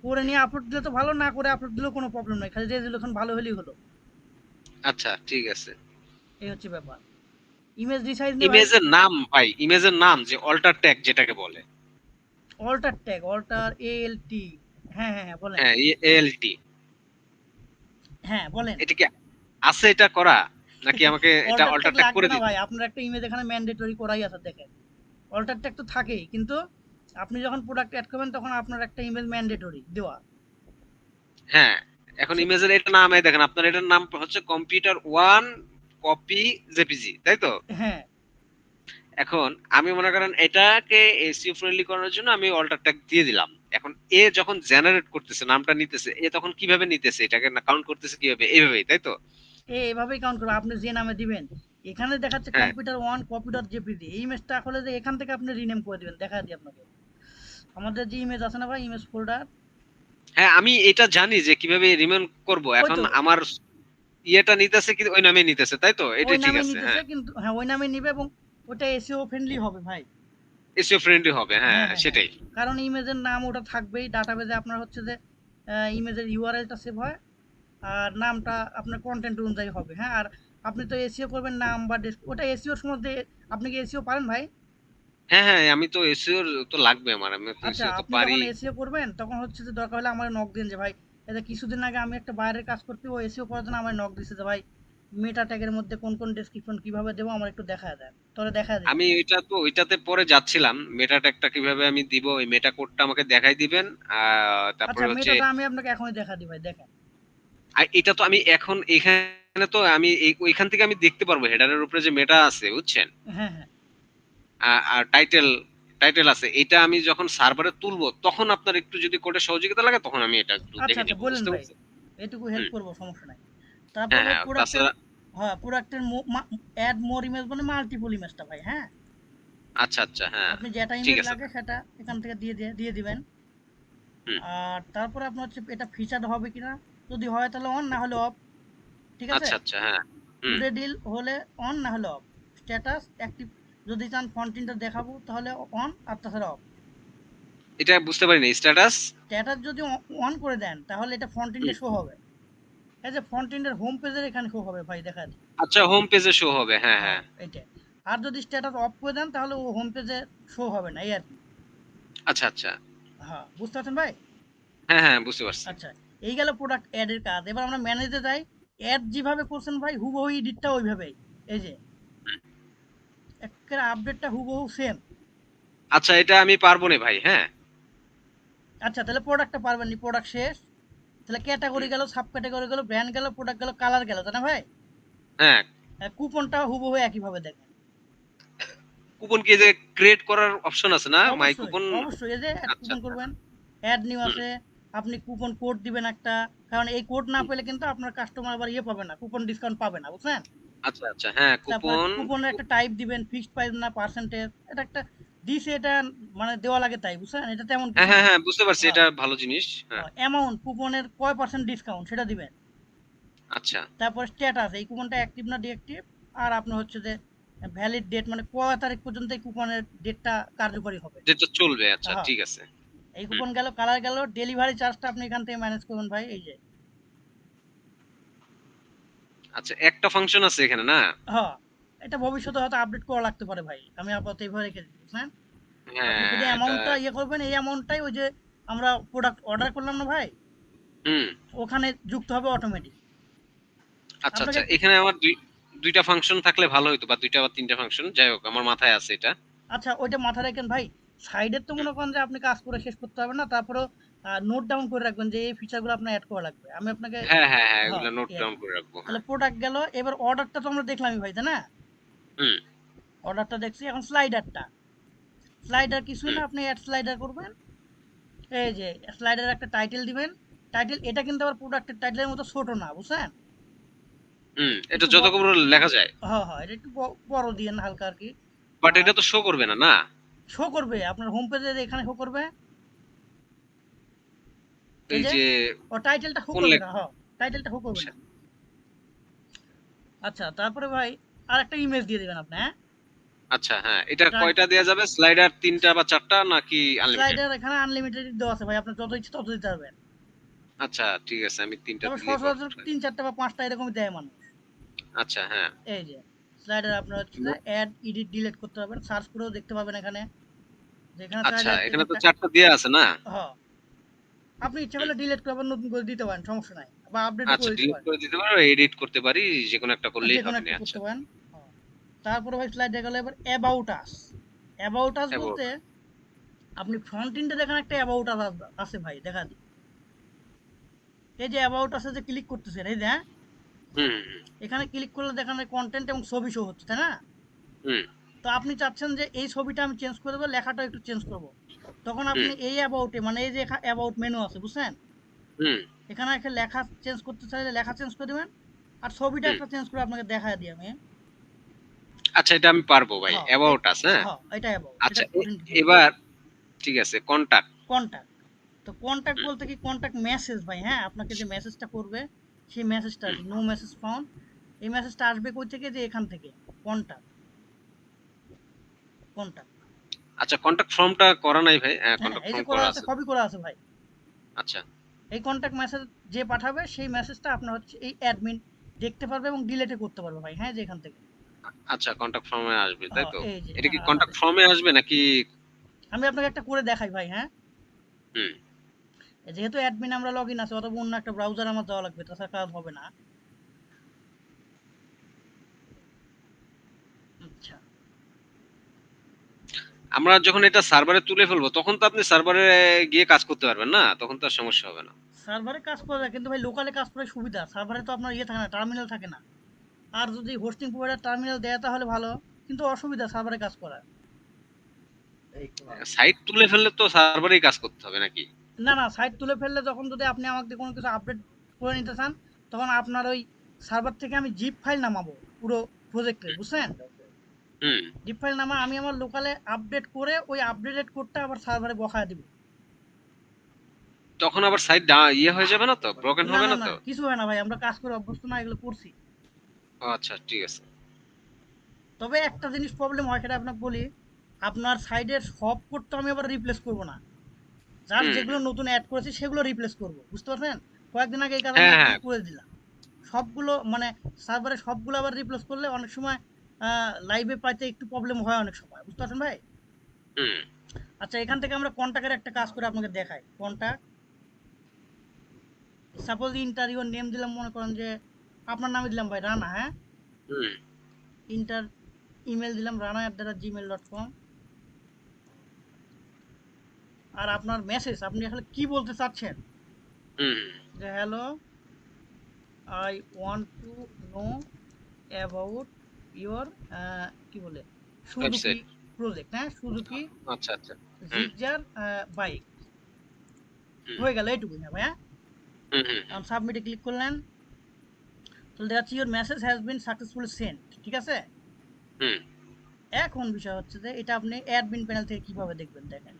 করে নিয়ে আপলোড দিলে তো ভালো, না করে আপলোড দিলেও কোনো প্রবলেম নাই, খালি রেজলিউশন ভালো হলেই হলো। আচ্ছা, ঠিক আছে। এই হচ্ছে ব্যাপার। ইমেজ রিসাইজ নিয়ে ভাই, ইমেজের নাম ভাই, ইমেজের নাম যে অল্টার ট্যাগ যেটাকে বলে। অল্টার ট্যাগ, অল্টার এএলটি, হ্যাঁ হ্যাঁ হ্যাঁ, বলেন। হ্যাঁ, এএলটি। হ্যাঁ বলেন। এটা কি আছে এটা করা, নাকি আমাকে এটা অল্টার অল্টার ট্যাগ ট্যাগ লাগবে করে না দিতে ভাই, হবে? আপনার একটা ইমেজ এখানে ম্যান্ডেটরি করাই আছে, দেখেন অল্টার ট্যাগ তো থাকেই, কিন্তু আপনি যখন প্রোডাক্ট অ্যাড করবেন তখন আপনার একটা ইমেজ ম্যান্ডেটরি দেওয়া। হ্যাঁ, এখন ইমেজের এটা নামে দেখেন, আপনার এটার নাম হচ্ছে কম্পিউটার ওয়ান কপি জেপিজি, তাই তো? হ্যাঁ, এখন আমি মনে করেন এটাকে এসইও ফ্রেন্ডলি করার জন্য আমি অল্টার ট্যাগ দিয়ে দিলাম। এখন এ যখন জেনারেট করতেছে, নামটা নিতেছে, এ তখন কিভাবে নিতেছে, এটাকে না কাউন্ট করতেছে কিভাবে, এইভাবেই, তাই তো? এভাবেই কাউন্ট করবে আপনি যে নামে দিবেন। এখানে দেখাচ্ছে হ্যাঁ, computer one copy dot JPG, এই ইমেজটা আসলে যে এখান থেকে আপনি রিনেম করে দিবেন, দেখা দিই আপনাকে। আমাদের যে ইমেজ আছে না ভাই, ইমেজ ফোল্ডার, হ্যাঁ, আমি এটা জানি যে কিভাবে রিমেন করব। ওই এখন তো আমার ইয়েটা নিতেছে কি ওই নামে নিতেছে, তাই তো? ওই এটাই ঠিক নামে আছে। নিতেছে, হ্যাঁ, কিন্তু হ্যাঁ ওই নামে নিবে, এবং ওটা এসইও ফ্রেন্ডলি হবে ভাই। এসইও ফ্রেন্ডলি হবে, হ্যাঁ হ্যাঁ, হ্যাঁ, হ্যাঁ। সেটাই। কারণ ইমেজের নাম ওটা থাকবেই ডাটাবেজে, আপনার হচ্ছে যে ইমেজের ইউআরএলটা সেভ হয়, আর নামটা আপনার কন্টেন্ট অনুযায়ী হবে। হ্যাঁ, আর আপনি তো এসইও করবেন নাম বা ওটা এসইওর মধ্যে। আপনি কি এসইও পারেন ভাই? হ্যাঁ, হ্যাঁ, আমি তো এসইও তো লাগবে আমার, আমি তো আচ্ছা, এসইও তো আপনি পারি। যখন এসইও করবেন তখন হচ্ছে যে দরকার হলে আমার নক দিন যে ভাই, এটা কিছুদিন আগে আমি একটা বাইরের কাজ করতে, ও এসইও করার জন্য আমার নক দিছে যে ভাই মেটা ট্যাগের মধ্যে কোন কোন ডেসক্রিপশন কিভাবে দেবো আমার একটু দেখা দেয়, তোরে দেখা দিই। আমি ওইটাতে পরে যাচ্ছিলাম, মেটা ট্যাগটা কিভাবে আমি দিব, ওই মেটা কোডটা আমাকে দেখাই দিবেন। আচ্ছা, তারপরে হচ্ছে মেটাটা আমি আপনাকে এখনই দেখা দিই ভাই, দেখেন। এটা তো আমি এখন এখানে তো আমি ওইখান থেকে আমি দেখতে পারবো হেডারের উপরে যে মেটা আছে, বুঝছেন? হ্যাঁ, হ্যাঁ। আর টাইটেল টাইটেল আছে, এটা আমি যখন সার্ভারে তুলবো তখন আপনার একটু যদি কোডে সহযোগিতা লাগে তখন আমি এটা একটু আচ্ছা, দেখে আচ্ছা, নিব, বলেন বুঝতে ভাই, পারছেন? এটুকু হেল্প হুম। করবো, সমস্যা নাই। তারপর হ্যাঁ, ভাই হ্যাঁ, প্রোডাক্টের, তাছাড়া হ্যাঁ প্রোডাক্টের অ্যাড মোর ইমেজ মানে মাল্টিপল ইমেজটা ভাই, হ্যাঁ। আচ্ছা, আচ্ছা, হ্যাঁ, আপনি যেটা ঠিক ইমেজ আছে। লাগে সেটা এখান থেকে দিয়ে দিবেন। হুম। আর তারপরে আপনার হচ্ছে এটা ফিচার হবে কিনা, যদি হয় তাহলে অন, না হলে অফ। ঠিক আছে? আচ্ছা, আচ্ছা, হ্যাঁ। হুম। টুডে ডিল হলে অন, না হলে অফ। স্ট্যাটাস অ্যাক্টিভ যদি চান ফন্টিনটা দেখাবো তাহলে অন, আর তাছাড়া অফ। এটা বুঝতে পারিনি, স্ট্যাটাস। স্ট্যাটাস যদি অন করে দেন তাহলে এটা ফন্টিনটা শো হবে, এই যে ফন্টিনের হোম পেজের এখানে শো হবে ভাই, দেখা দিই। আচ্ছা, হোম পেজে শো হবে, হ্যাঁ, হ্যাঁ, হ্যাঁ। এইটা। আর যদি স্ট্যাটাস অফ করে দেন তাহলে ও হোম পেজে শো হবে না, এই আর কি। আচ্ছা, আচ্ছা, হ্যাঁ, বুঝতে পারছেন ভাই? হ্যাঁ, হ্যাঁ, বুঝতে পারছি। আচ্ছা, এই গেল প্রোডাক্ট অ্যাড এর কাজ। এবার আমরা ম্যানেজে যাই। অ্যাড যেভাবে করছেন ভাই হুবহু এডিটটা ওইভাবেই, এই যে একের আপডেটটা হুবহু সেম। আচ্ছা, এটা আমি পারবো না ভাই, হ্যাঁ। আচ্ছা, তাহলে প্রোডাক্টটা পারবেন নি, প্রোডাক্ট শেষ। তাহলে ক্যাটাগরি হুম। গেল, সাব ক্যাটাগরি গেল, ব্র্যান্ড গেল, প্রোডাক্ট গেল, কালার গেল, তাই না ভাই? হ্যাঁ, কুপনটা হুবহু একইভাবে দেখেন। কুপন কি যে ক্রিয়েট করার অপশন আছে না, মাই অবশ্যই, কুপন? অবশ্যই, এই যে আচ্ছা, কুপন আচ্ছা। করবেন, অ্যাড নিউ হুম। আছে। আপনি কুপন কোড দিবেন একটা, কারণ এই কোড না হুম। পেলে কিন্তু আপনার কাস্টমার আবার ইয়ে পাবে না, কুপন ডিসকাউন্ট পাবে না, বুঝছেন? আচ্ছা, আচ্ছা, হ্যাঁ, তারপরে কুপন। কুপনের একটা টাইপ দিবেন, ফিক্সড প্রাইস না পার্সেন্টেজ, এটা একটা দিছে, এটা মানে দেওয়া লাগে তাই, বুঝছেন? এটা তেমন হ্যাঁ, কিছু হ্যাঁ, না। হ্যাঁ, বুঝতে পারছি, হ্যাঁ, এটা ভালো জিনিস, হ্যাঁ। অ্যামাউন্ট, কুপনের কয় পার্সেন্ট ডিসকাউন্ট সেটা দিবেন। আচ্ছা, তারপর স্ট্যাটাস, এই কুপনটা অ্যাক্টিভ না ডিঅ্যাক্টিভ। আর আপনার হচ্ছে যে ভ্যালিড ডেট, মানে কয় তারিখ পর্যন্ত এই কুপনের ডেটটা কার্যকরী হবে। যেটা চলবে, আচ্ছা হ্যাঁ, ঠিক আছে। এই হুম। কুপন গেল, কালার গেল, ডেলিভারি চার্জটা আপনি এখান থেকে ম্যানেজ করবেন ভাই, এই যে। আচ্ছা, একটা ফাংশন আছে এখানে না? হ্যাঁ, এটা ভবিষ্যতে হয়তো আপডেট করা লাগতে পারে ভাই, আমি আপাতত এইভাবে রেখে দিচ্ছি, বুঝছেন? আপনি হ্যাঁ, শুধু এটা। অ্যামাউন্টটা ইয়ে করবেন, এই অ্যামাউন্টটাই ওই যে আমরা প্রোডাক্ট অর্ডার করলাম না ভাই, হুম। ওখানে যুক্ত হবে অটোমেটিক। আচ্ছা, আপনাকে আচ্ছা, একটু, এখানে আমার দুইটা ফাংশন থাকলে ভালো হইতো, বা দুইটা বা তিনটা ফাংশন, যাই হোক আমার মাথায় আছে এটা। আচ্ছা ওইটা মাথায় রাখেন ভাই। সাইডের তো হুম। মনে করেন যে আপনি কাজ করে শেষ করতে হবে না, তারপরেও নোট ডাউন করে রাখবেন যে এই ফিচারগুলো আপনার অ্যাড করা লাগবে, আমি আপনাকে। হ্যাঁ, হ্যাঁ, হ্যাঁ, হ্যাঁ, এগুলো নোট এই আর ডাউন কি। করে রাখবো, তাহলে হ্যাঁ। প্রোডাক্ট গেল, এবার অর্ডারটা তো আমরা দেখলামই ভাই, তাই না? হুম। অর্ডারটা দেখছি, এখন স্লাইডারটা। স্লাইডার কিছুই হুম। না, আপনি অ্যাড স্লাইডার করবেন। এই যে স্লাইডার একটা টাইটেল দিবেন। টাইটেল এটা কিন্তু আবার প্রোডাক্টের টাইটেলের মতো ছোট না, বুঝছেন? হুম, এটা একটু যত করে লেখা যায়। হ্যাঁ, হ্যাঁ, এটা একটু বড় দিয়েন হালকা আর কি। বাট আর এটা তো শো করবে না, না? শো করবে আপনার হোম পেজে, এখানে শো করবে, তো এই এই যে। যে ও টাইটেলটা শো কোন করবে লেখ না, হ্যাঁ, টাইটেলটা শো করবে না। আচ্ছা, তারপরে ভাই আর একটা ইমেজ দিয়ে দিবেন আপনি, হ্যাঁ। আচ্ছা, হ্যাঁ, এটা কয়টা দেয়া যাবে, স্লাইডার তিনটা বা চারটা নাকি আনলিমিটেড? স্লাইডার এখানে আনলিমিটেড দেওয়া আছে ভাই, আপনার যত ইচ্ছে তত দিতে পারবেন। আচ্ছা, ঠিক আছে, আমি তিনটা তবে দিলেই হবে। সচরাচর ৩-৪টা বা ৫টা এরকমই দেয় মানুষ। আচ্ছা, হ্যাঁ। এই যে স্লাইডার আপনার হচ্ছে যে অ্যাড, এডিট, ডিলিট করতে পারবেন, সার্চ করেও দেখতে পাবেন এখানে, যেখানে আচ্ছা, চাইলে এখানে তো একটা। চারটা দেয়া আছে না? হ্যাঁ, আপনি ইচ্ছা হুম। করলে ডিলিট করে আবার নতুন করে দিতে পারেন, সমস্যা নাই, বা আপডেটও আচ্ছা, করে দিতে ডিলিট পারেন। করে দিতে পারো, এডিট করতে পারি, যেকোনো একটা করলেই যে কোনো হবে না, একটা আচ্ছা। করতে পারেন। হ্যাঁ। তারপরে ভাই স্লাইডে গেলে এবার about us. About us about. বলতে আপনি ফ্রন্ট এন্ডে দেখেন একটা অ্যাবাউট আস আছে ভাই, দেখা দিই। এই যে অ্যাবাউট আছে যে ক্লিক করতেছেন, এই যে হ্যাঁ, হুম হুম এখানে ক্লিক করলে দেখেন কন্টেন্ট এবং ছবি শো হচ্ছে, তাই না? হুম তো আপনি চাচ্ছেন যে এই ছবিটা আমি চেঞ্জ করে দেবো, লেখাটা একটু চেঞ্জ করব। তখন হুম আপনি এই অ্যাবাউটে মানে এই যে অ্যাবাউট মেনু আছে বুঝছেন, হুম এখানে একটা লেখা চেঞ্জ করতে চাইলে লেখা চেঞ্জ করে দিবেন, আর ছবিটা হুম। একটা চেঞ্জ করে আপনাকে দেখায় দিই আমি। আচ্ছা, এটা আমি পারবো ভাই, হ্যাঁ অ্যাবাউট আস, হ্যাঁ। হ্যাঁ, এটা অ্যাবাউট, এটা আচ্ছা, কঠিন কিছু না। এবার ঠিক আছে, কন্টাক্ট। কন্ট্যাক্ট, তো কন্ট্যাক্ট বলতে কি কন্ট্যাক্ট মেসেজ ভাই, হ্যাঁ আপনাকে যে মেসেজটা করবে সেই মেসেজটা হুম। আসবে, নো মেসেজ ফাউন্ড। এই মেসেজটা আসবে কই থেকে, যে এখান থেকে কন্ট্যাক্ট, কন্ট্যাক্ট। আচ্ছা, কন্টাক্ট ফর্মটা করা নাই ভাই, হ্যাঁ হ্যাঁ কন্টাক্ট এই যে ফর্ম করা করা আছে, আছে। কপি করা আছে ভাই। আচ্ছা এই কন্ট্যাক্ট মেসেজ যে পাঠাবে সেই মেসেজটা আপনার হচ্ছে এই অ্যাডমিন দেখতে পারবে এবং ডিলিটও করতে পারবে ভাই, হ্যাঁ যে এখান থেকে। আচ্ছা, কন্টাক্ট ফর্মে আসবে তাই হ্যাঁ তো? এই যে এটা কি হ্যাঁ কন্টাক্ট আসবে। ফর্মে আসবে নাকি? আমি আপনাকে একটা করে দেখাই ভাই, হ্যাঁ। হুম। যেহেতু অ্যাডমিন আমরা লগ ইন আছে, অথবা অন্য একটা ব্রাউজার আমার দেওয়া লাগবে, তাছাড়া কাজ হবে না। আচ্ছা, আমরা যখন এটা সার্ভারে তুলে ফেলবো তখন তো আপনি সার্ভারে গিয়ে কাজ করতে পারবেন না, তখন তো আর সমস্যা হবে না। সার্ভারে কাজ করা যায় কিন্তু ভাই লোকালে কাজ করার সুবিধা, সার্ভারে তো আপনার ইয়ে থাকে না, টার্মিনাল থাকে না। আর যদি হোস্টিং প্রোভাইডার টার্মিনাল দেয় তাহলে ভালো, কিন্তু অসুবিধা সার্ভারে কাজ করা। সাইট তুলে ফেললে তো সার্ভারেই কাজ করতে হবে নাকি? না না, সাইট তুলে ফেললে যখন যদি আপনি আমাকে কোনো কিছু আপডেট করে নিতে চান, তখন আপনার ওই সার্ভার থেকে আমি জিপ ফাইল নামাবো পুরো প্রজেক্টের, বুঝছেন? হুম। জিপ ফাইল নামা আমি আমার লোকালে আপডেট করে ওই আপডেটেড কোডটা আবার সার্ভারে বসায় দিব। তখন আবার সাইট ইয়ে হয়ে যাবে না তো, ব্রোকেন না হবে না না না, তো? কিছু হয় না ভাই, আমরা কাজ করে অভ্যস্ত না, এগুলো করছি। ও আচ্ছা, ঠিক আছে। তবে একটা জিনিস প্রবলেম হয়, সেটা আপনাকে বলি, আপনার সাইডের সব কোড তো আমি আবার রিপ্লেস করব না, জাস্ট হুম যেগুলো হুম। নতুন অ্যাড করেছি সেগুলো রিপ্লেস করব, বুঝতে পারছেন? কয়েকদিন আগে এই কাজ আমি হ্যাঁ একবার হ্যাঁ। করে দিলাম। সবগুলো মানে সার্ভারে সবগুলো আবার রিপ্লেস করলে অনেক সময় লাইভে পাইতে একটু প্রবলেম হয় অনেক সময়, বুঝতে পারছেন ভাই? হুম আচ্ছা, এখান থেকে আমরা কন্টাক্টের একটা কাজ করে আপনাকে দেখাই। কন্টাক্ট, সাপোজ ইন্টারভিউ নেম দিলাম, মনে করেন যে আপনার নামে দিলাম ভাই রানা, হ্যাঁ। হুম ইন্টার ইমেল দিলাম rana@gmail.com। আর আপনার মেসেজ আপনি আসলে কি বলতে চাচ্ছেন, হুম। যে hello, I want to know about your কি বলে, সুজুকি ওয়েবসাইট। প্রজেক্ট, হ্যাঁ সুজুকি আচ্ছা আচ্ছা। হুম জিগজার বাইক। হুম হয়ে গেল এইটুকুই না ভাইয়া। হুম হুম এখন সাবমিটে ক্লিক করলেন, তো দেখাচ্ছি your message has been successfully send, ঠিক আছে। হুম এখন বিষয় হচ্ছে যে এটা আপনি অ্যাডমিন প্যানেল থেকে কিভাবে দেখবেন, দেখেন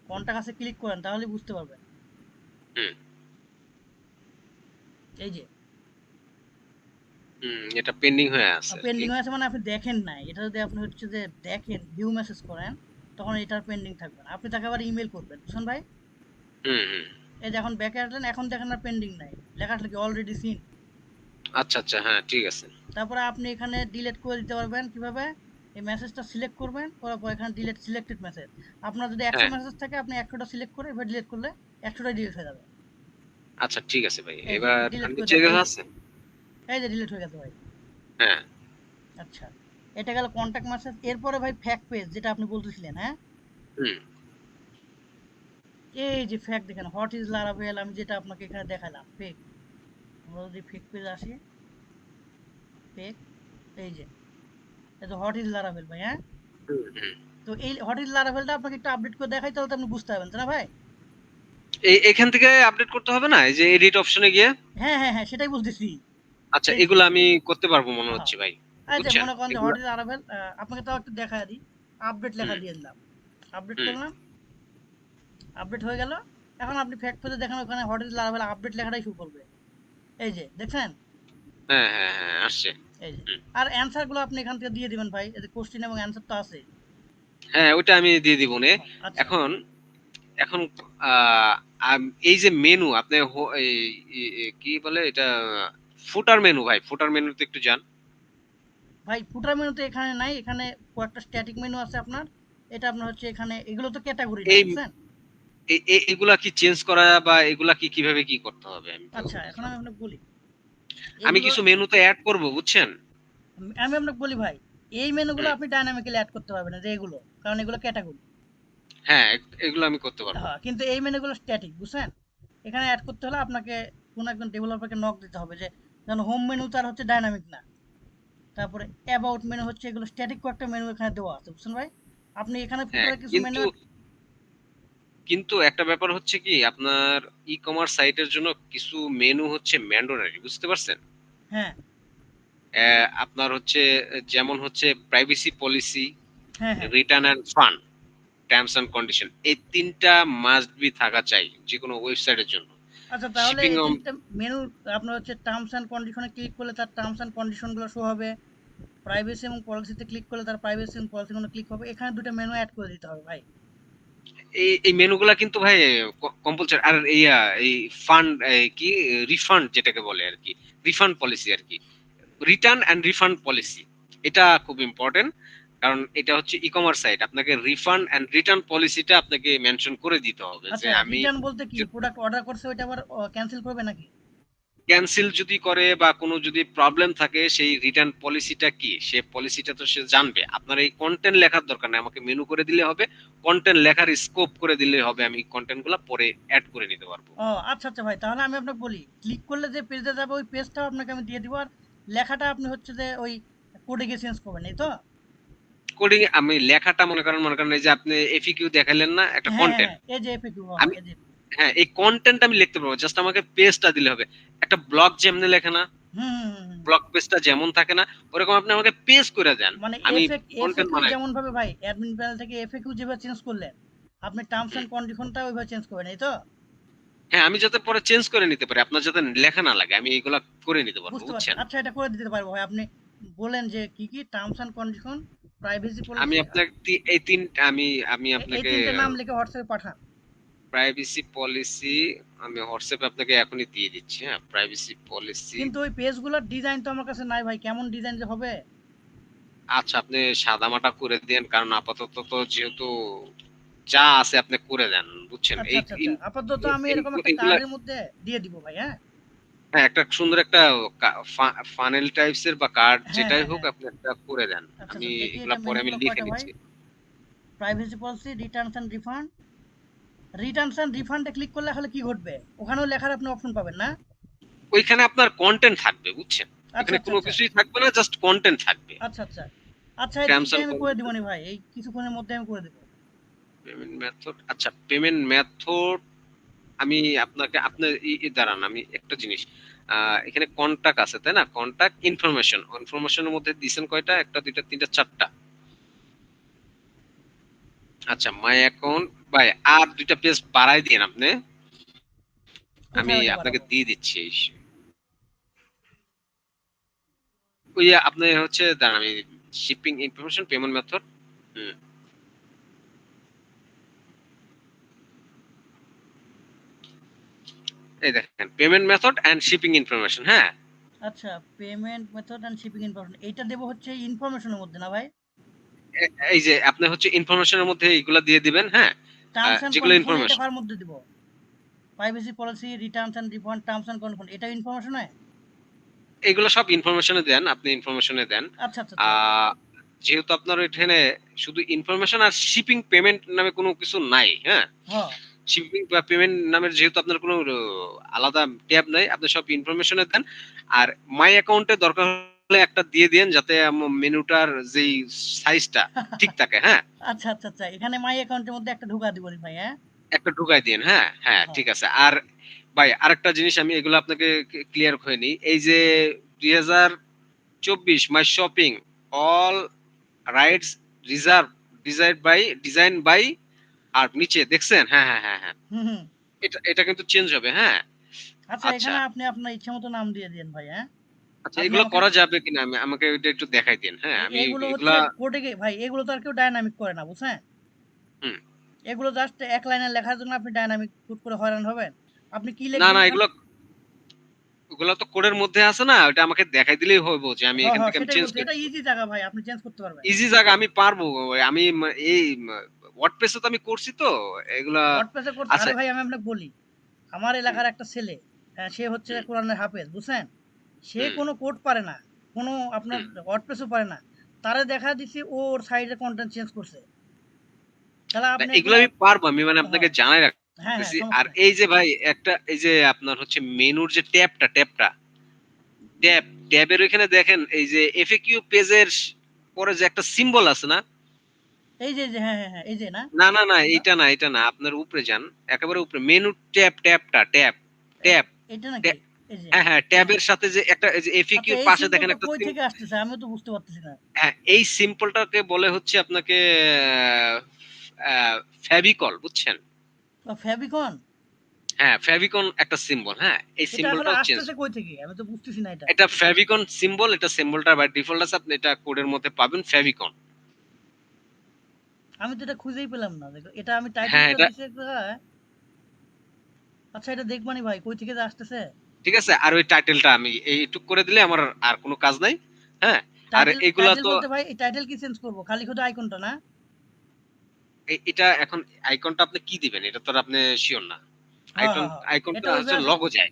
কোনটা কাছে ক্লিক করেন তাহলে বুঝতে পারবেন। হুম এই যে হুম। এটা পেন্ডিং হয়ে আছে আর কি। পেন্ডিং হয়ে আছে, মানে আপনি দেখেন নাই এটা, যদি আপনি হচ্ছে যে দেখেন ভিউ মেসেজ করেন, তখন এটার পেন্ডিং থাকবে না, আপনি তাকে আবার ইমেল করবেন, বুঝছেন ভাই? হুম হুম। এই যে এখন ব্যাকে আসলেন, এখন দেখেন আর পেন্ডিং নাই, লেখা আসলে কি অলরেডি সিন। আচ্ছা আচ্ছা, হ্যাঁ ঠিক আছে। তারপরে আপনি এখানে ডিলিট করে দিতে পারবেন কিভাবে, এই মেসেজটা সিলেক্ট করবেন, করার পর এখানে ডিলিট সিলেক্টেড মেসেজ। আপনার যদি 100 হ্যাঁ। মেসেজ থাকে, আপনি 100টা সিলেক্ট করে এবার ডিলিট করলে 100টাই ডিলিট হয়ে যাবে। আচ্ছা ঠিক আছে ভাই, এই যে এবার ডিলিট করে নিচে দেন, এই যে আছে। এই যে ডিলিট হয়ে গেছে ভাই। হ্যাঁ। আচ্ছা, এটা গেল কন্টাক্ট মেসেজ। এরপরে ভাই ফ্যাক পেজ, যেটা আপনি বলতেছিলেন, হ্যাঁ। হুম এই যে ফ্যাক দেখেন, হোয়াট ইজ লারাভেল, আমি যেটা আপনাকে এখানে দেখালাম ফেক। আমরা যদি ফেক পেজ আসি, ফেক, এই যে এই যে হোয়াট ইজ লারাভেল ভাই, হ্যাঁ। হুম হুম। তো এই হোয়াট ইজ লারাভেলটা আপনাকে একটু আপডেট করে দেখাই, তাহলে তো আপনি বুঝতে পারবেন, তাই না ভাই? এখান থেকে আপডেট করতে হবে না, এই যে এডিট অপশনে গিয়ে? হ্যাঁ হ্যাঁ হ্যাঁ, সেটাই বলতেছি। আচ্ছা, এই যে এগুলো আমি করতে পারবো মনে হ্যাঁ, হচ্ছে ভাই। এই যে বুঝছেন মনে করেন যে এগুলো? হোয়াট ইজ লারাভেল, আপনাকে তাও একটু দেখায় দিই। আপডেট লেখা হুম দিয়ে দিলাম, আপডেট হুম। করলাম, আপডেট হয়ে গেল। এখন আপনি ফ্যাক্ট পেজে দেখেন, ওখানে হোয়াট ইজ লারাভেল আপডেট লেখাটাই শুরু করবে। এই যে দেখছেন, হ্যাঁ হ্যাঁ হ্যাঁ, আসছে। এই যে। হুম। আর অ্যান্সার গুলো আপনি এখান থেকে দিয়ে দিবেন ভাই, এই যে কোশ্চেন এবং অ্যান্সার তো আছে। হ্যাঁ, ওইটা আমি দিয়ে দিব নে। হ্যাঁ, আচ্ছা। এখন এখন আহ, এই যে মেনু আপনি কি বলে এটা, ফুটার মেনু ভাই, ফুটার মেনুতে একটু যান। ভাই ফুটার মেনু তো এখানে নাই, এখানে কয়েকটা স্ট্যাটিক মেনু আছে আপনার। এটা আপনার হচ্ছে এখানে, এগুলো তো ক্যাটাগরি না, এই বুঝছেন? এগুলা কি চেঞ্জ করা বা এগুলা কি কিভাবে কি করতে হবে আমি তো আচ্ছা, এখন বুঝলাম আমি না। আপনাকে বলি আমি এগুলো। কিছু মেনুতে অ্যাড করব, বুঝছেন? আমি আপনাকে বলি ভাই, এই মেনুগুলো হুম। আপনি ডাইনামিক্যালি অ্যাড করতে পারবেন না, যে এগুলো, কারণ এগুলো ক্যাটাগরি। হ্যাঁ, এগুলো আমি করতে পারবো। হ্যাঁ, কিন্তু এই মেনুগুলো স্ট্যাটিক, বুঝছেন? এখানে অ্যাড করতে হলে আপনাকে কোনো একজন ডেভেলপারকে নক দিতে হবে যে যেন হোম মেনু তার হচ্ছে ডাইনামিক না, তারপরে অ্যাবাউট মেনু হচ্ছে এগুলো স্ট্যাটিক কয়েকটা মেনু এখানে দেওয়া আছে, বুঝছেন ভাই? আপনি এখানে হ্যাঁ, ফুটারে কিছু মেনু কিন্তু কিন্তু একটা ব্যাপার হচ্ছে কি, আপনার ই কমার্স সাইটের জন্য কিছু মেনু হচ্ছে ম্যান্ডেটরি, বুঝতে পারছেন? হ্যাঁ, আপনার হচ্ছে যেমন হচ্ছে প্রাইভেসি পলিসি, হ্যাঁ, হ্যাঁ। Return and fund, terms and condition, এই তিনটা মাস্ট বি থাকা চাই যে কোনো ওয়েবসাইটের জন্য। আচ্ছা, তাহলে শিপিং, এই ৩ টা মেনু আপনার হচ্ছে terms and condition A click করলে তার টার্মস অ্যান্ড কন্ডিশন গুলো শো হবে। প্রাইভেসি এবং পলিসিতে ক্লিক করলে তার প্রাইভেসি এবং পলিসি গুলো ক্লিক হবে। এখানে ২ টা মেনু এড করে দিতে হবে ভাই। এই এই মেনুগুলা কিন্তু ভাই কম্পালসারি। আর এই ফান্ড, কি রিফান্ড যেটাকে বলে আর কি, রিফান্ড পলিসি আর কি, রিটার্ন অ্যান্ড রিফান্ড পলিসি, এটা খুব ইম্পর্টেন্ট। কারণ এটা হচ্ছে ই কমার্স সাইট, আপনাকে রিফান্ড এন্ড রিটার্ন পলিসিটা আপনাকে মেনশন করে দিতে হবে যে আচ্ছা, আমি রিটার্ন বলতে কি? প্রোডাক্ট অর্ডার করছে ওইটা আবার ক্যানসেল করবে নাকি? ক্যান্সেল যদি করে বা কোনো যদি প্রবলেম থাকে, সেই রিটার্ন পলিসিটা কি, সে পলিসিটা তো সে জানবে। আপনার এই কন্টেন্ট লেখার দরকার নেই, আমাকে মেনু করে দিলে হবে, কন্টেন্ট লেখার স্কোপ করে দিলে হবে, আমি কন্টেন্ট গুলা পরে অ্যাড করে নিতে পারবো। ও আচ্ছা, আচ্ছা ভাই। তাহলে আমি আপনাকে বলি, ক্লিক করলে যে পেজে যাবে ওই পেজটাও আপনাকে আমি দিয়ে দিব। আর লেখাটা আপনি হচ্ছে যে ওই কোডে গিয়ে চেঞ্জ করবেন, এই তো? কোডিং আমি লেখাটা মনে করেন এই যে আপনি এফিকিউ দেখালেন না একটা হ্যাঁ, হ্যাঁ, কন্টেন্ট, হ্যাঁ। এই যে এফএকিউ, আমি, এই যে হ্যাঁ এই কন্টেন্ট আমি লিখতে পারবো, জাস্ট আমাকে পেজটা দিলে হবে। একটা ব্লগ যেমনি লেখে না, হুম, হুম, হুম, হুম। ব্লগ পেজটা যেমন থাকে না, ওরকম আপনি আমাকে পেজ করে দেন, মানে আমি কন্টেন্ট এফএকিউ বানাই। যেমন ভাবে ভাই অ্যাডমিন প্যানেল থেকে এফএকিউ যেভাবে চেঞ্জ করলেন, আপনি টার্মস হুম। এন্ড কন্ডিশনটা ওইভাবে চেঞ্জ করবেন, এই তো? হ্যাঁ, আমি যাতে পরে চেঞ্জ করে নিতে পারি, আপনার যাতে লেখা না লাগে, আমি এগুলা করে নিতে পারবো, বুঝতে পারছি। বুঝছেন? আচ্ছা, এটা করে দিতে পারবো ভাই। আপনি বলেন যে কি কি টার্মস এন্ড কন্ডিশন, প্রাইভেসি আমি পলিসি, আপনার এই তিনটা আমি এই আপনাকে ৩ টে নাম লিখে হোয়াটসঅ্যাপে পাঠান। প্রাইভেসি পলিসি, আমি হোয়াটসঅ্যাপে আপনাকে এখনই দিয়ে দিচ্ছি। হ্যাঁ, প্রাইভেসি পলিসি। কিন্তু ওই পেজগুলোর ডিজাইন তো আমার কাছে নাই ভাই। কেমন ডিজাইন যে হবে? আচ্ছা, আপনি সাদামাটা করে দেন, কারণ আপাতত তো যেহেতু যা আছে আপনি করে দেন, বুঝছেন? আচ্ছা, এই আচ্ছা, আচ্ছা। আপাতত আমি এরকম একটা এগুলা, কার্ডের মধ্যে দিয়ে দিব ভাই, হ্যাঁ? হ্যাঁ একটা সুন্দর একটা ফানেল টাইপস এর বা কার্ড হ্যাঁ, যেটাই হ্যাঁ, হোক হ্যাঁ। আপনি একটা করে দেন। আচ্ছা, আমি আচ্ছা, দেখি এগুলা এটা পরে আমি মেনুগুলো লিখে কয়টা ভাই? নিচ্ছি। Privacy policy, returns and refund. Returns and রিফান্ডে ক্লিক করলে আসলে কি ঘটবে? ওখানেও লেখার আপনি অপশন পাবেন না? ওইখানে আপনার কন্টেন্ট থাকবে, বুঝছেন? আচ্ছা, এখানে আচ্ছা, কোনো আচ্ছা। কিছুই থাকবে না, জাস্ট কন্টেন্ট থাকবে। আচ্ছা, আচ্ছা। আচ্ছা, এই টার্মস ৩ টাই এন্ড আমি করে কন্ডিশন, দিবনি ভাই। এই কিছুক্ষণের মধ্যে আমি করে দেব। Payment method. আচ্ছা, পেমেন্ট মেথড আমি আপনাকে আপনার দাঁড়ান, আমি একটা জিনিস, এখানে কন্টাক্ট আছে তাই না? কন্টাক্ট ইনফরমেশন, ইনফরমেশনের মধ্যে দিছেন কয়টা? একটা, দুইটা, তিনটা, চারটা। আচ্ছা, মাই অ্যাকাউন্ট, ভাই আর দুইটা পেজ বাড়াই দিন আপনি, আমি কোথায় ওইটা আপনাকে বাড়াবো? দিয়ে দিচ্ছি। ওই আপনি হচ্ছে দাঁড়ান, আমি শিপিং ইনফরমেশন, পেমেন্ট মেথড, এই দেখেন payment method and shipping information. হ্যাঁ, আচ্ছা, payment method and shipping information. এইটা দেব হচ্ছে ইনফরমেশনের মধ্যে না ভাই? এই যে আপনি হচ্ছে ইনফরমেশনের মধ্যে এইগুলা দিয়ে দিবেন। হ্যাঁ, টার্মস এন্ড যেগুলো কন্ডিশন এটা ইনফরমেশন, কার মধ্যে দিব? Privacy policy, returns and refund, terms and condition, এটা ইনফরমেশন হয়? এগুলো সব ইনফরমেশনে দেন, আপনি ইনফরমেশনে দেন। আচ্ছা, আচ্ছা, আচ্ছা। আহ, যেহেতু আপনার এখানে শুধু ইনফরমেশন আর শিপিং পেমেন্ট নামে কোনো কিছু নাই, হ্যাঁ, হ্যাঁ। শিপিং বা পেমেন্ট নামের যেহেতু আপনার কোনো আলাদা ট্যাব নাই, আপনি সব ইনফরমেশনে দেন। আর মাই অ্যাকাউন্টে দরকার হলে একটা দিয়ে দেন, যাতে মেনুটার যেই সাইজটা ঠিক থাকে। হ্যাঁ, আচ্ছা, আচ্ছা, আচ্ছা। এখানে মাই অ্যাকাউন্টের মধ্যে একটা ঢুকা দিবনি ভাই, হ্যাঁ? একটা ঢুকাই দিন। হ্যাঁ, হ্যাঁ, হ্যাঁ। ঠিক আছে। আর ভাই আরেকটা জিনিস আমি এগুলো আপনাকে ক্লিয়ার করে নিই, এই যে 2024 my shopping, all rights reserve, design by, আর নিচে দেখছেন? হ্যাঁ, হ্যাঁ, হ্যাঁ, হ্যাঁ, হুম, হুম। এটা এটা কিন্তু চেঞ্জ হবে। হ্যাঁ, আচ্ছা, আচ্ছা, এখানে আপনি আপনার ইচ্ছামত নাম দিয়ে দিয়েন ভাই, হ্যাঁ? আচ্ছা, আপনি এগুলো আমাকে করা যাবে কিনা আমি, আমাকে ওইটা একটু দেখাই দিন। হ্যাঁ, আমি এগুলো হচ্ছে এগুলা, কোডে গিয়ে ভাই, এগুলো তো আর কেউ ডায়নামিক করে না, বুঝছেন? হুম, এগুলো জাস্ট এক লাইনে লেখার জন্য আপনি ডায়নামিক কোড করে হয়রান হবেন। আপনি কি না লিখবেন না, ওখানে? এগুলো ওগুলো তো কোডের মধ্যে আছে না, ওটা আমাকে দেখাই দিলেই হইব যে আমি হ্যাঁ, এখান হ্যাঁ, থেকে আমি সেটাই চেঞ্জ বলছি। করে এটা দিব। ইজি জায়গা ভাই, আপনি চেঞ্জ করতে পারবেন। ইজি জায়গা আমি পারবো। আমি এই ওয়ার্ডপ্রেসে তো আমি করছি তো এগুলা। ওয়ার্ডপ্রেসে করতে আচ্ছা, আরে ভাই, আমি আপনাকে বলি, আমার হুম, এলাকার একটা ছেলে, সে হচ্ছে হুম, কোরআনের হাফেজ, বুঝছেন? সে হুম, কোনো কোড পারে না, কোনো আপনার হুম। ওয়ার্ডপ্রেসও পারে না। তারে দেখা দিছি ওর সাইডের কন্টেন্ট চেঞ্জ করছে। তাহলে না, আপনি এগুলো কোনো আমি পারবো, আমি মানে আপনাকে হ্যাঁ, জানাই রাখ হ্যাঁ, হ্যাঁ, বুঝছি। আর সমস্যা নাই। এই যে ভাই একটা এই যে আপনার হচ্ছে মেনুর যে ট্যাবের ওইখানে দেখেন এই যে এফএকিউ পেজের পরে যে একটা সিম্বল আছে না? এই যে হ্যাঁ, হ্যাঁ, হ্যাঁ, এই যে না? না, না, না, না? এইটা না। আপনার উপরে যান। একেবারে উপরে মেনু ট্যাব। এটা ট্যা নাকি? এই যে হ্যাঁ, হ্যাঁ, হ্যাঁ। ট্যাবের সাথে যে একটা এই যে আচ্ছা এফএকিউ এর এই পাশে দেখেন সিম্বলটা একটা কই থেকে আসতেছে? আমিও তো বুঝতে পারতেছি না। হ্যাঁ, এই সিম্বলটাকে বলে হচ্ছে আপনাকে আ ফেভিকল বুঝছেন? ফেভিকন? হ্যাঁ, ফেভিকন একটা সিম্বল, হ্যাঁ? এই এটা আসলে সিম্বলটাও চেঞ্জ আসতেছে কই থেকে? আমি তো বুঝতেছি না এটা। এটা ফেভিকন সিম্বল, এটা সিম্বলটা বাই ডিফল্ট আছে। আপনি এটা কোডের মধ্যে পাবেন ফেভিকন। আমি তো এটা খুঁজেই পেলাম না। দেখো এটা আমি হ্যাঁ, টাইটেলটা এটা দিছি এক জায়গায়। আচ্ছা এটা দেখবানি ভাই কই থেকে যে আসতেছে? ঠিক আছে? আর ওই টাইটেলটা আমি এইটুক করে দিলে আমার আর কোন কাজ নাই। হ্যাঁ? আর টাইটেল এগুলা টাইটেল তো বলতে ভাই এই টাইটেল কি চেঞ্জ করব? খালি শুধু আইকনটা না? এটা এখন আইকনটা আপনি কি দিবেন? এটা তো আর আপনি সিওর না। হ্যাঁ, হ্যাঁ, হ্যাঁ। আইকনটা এটা ওইভাবে হচ্ছে আছে। লগো যায়।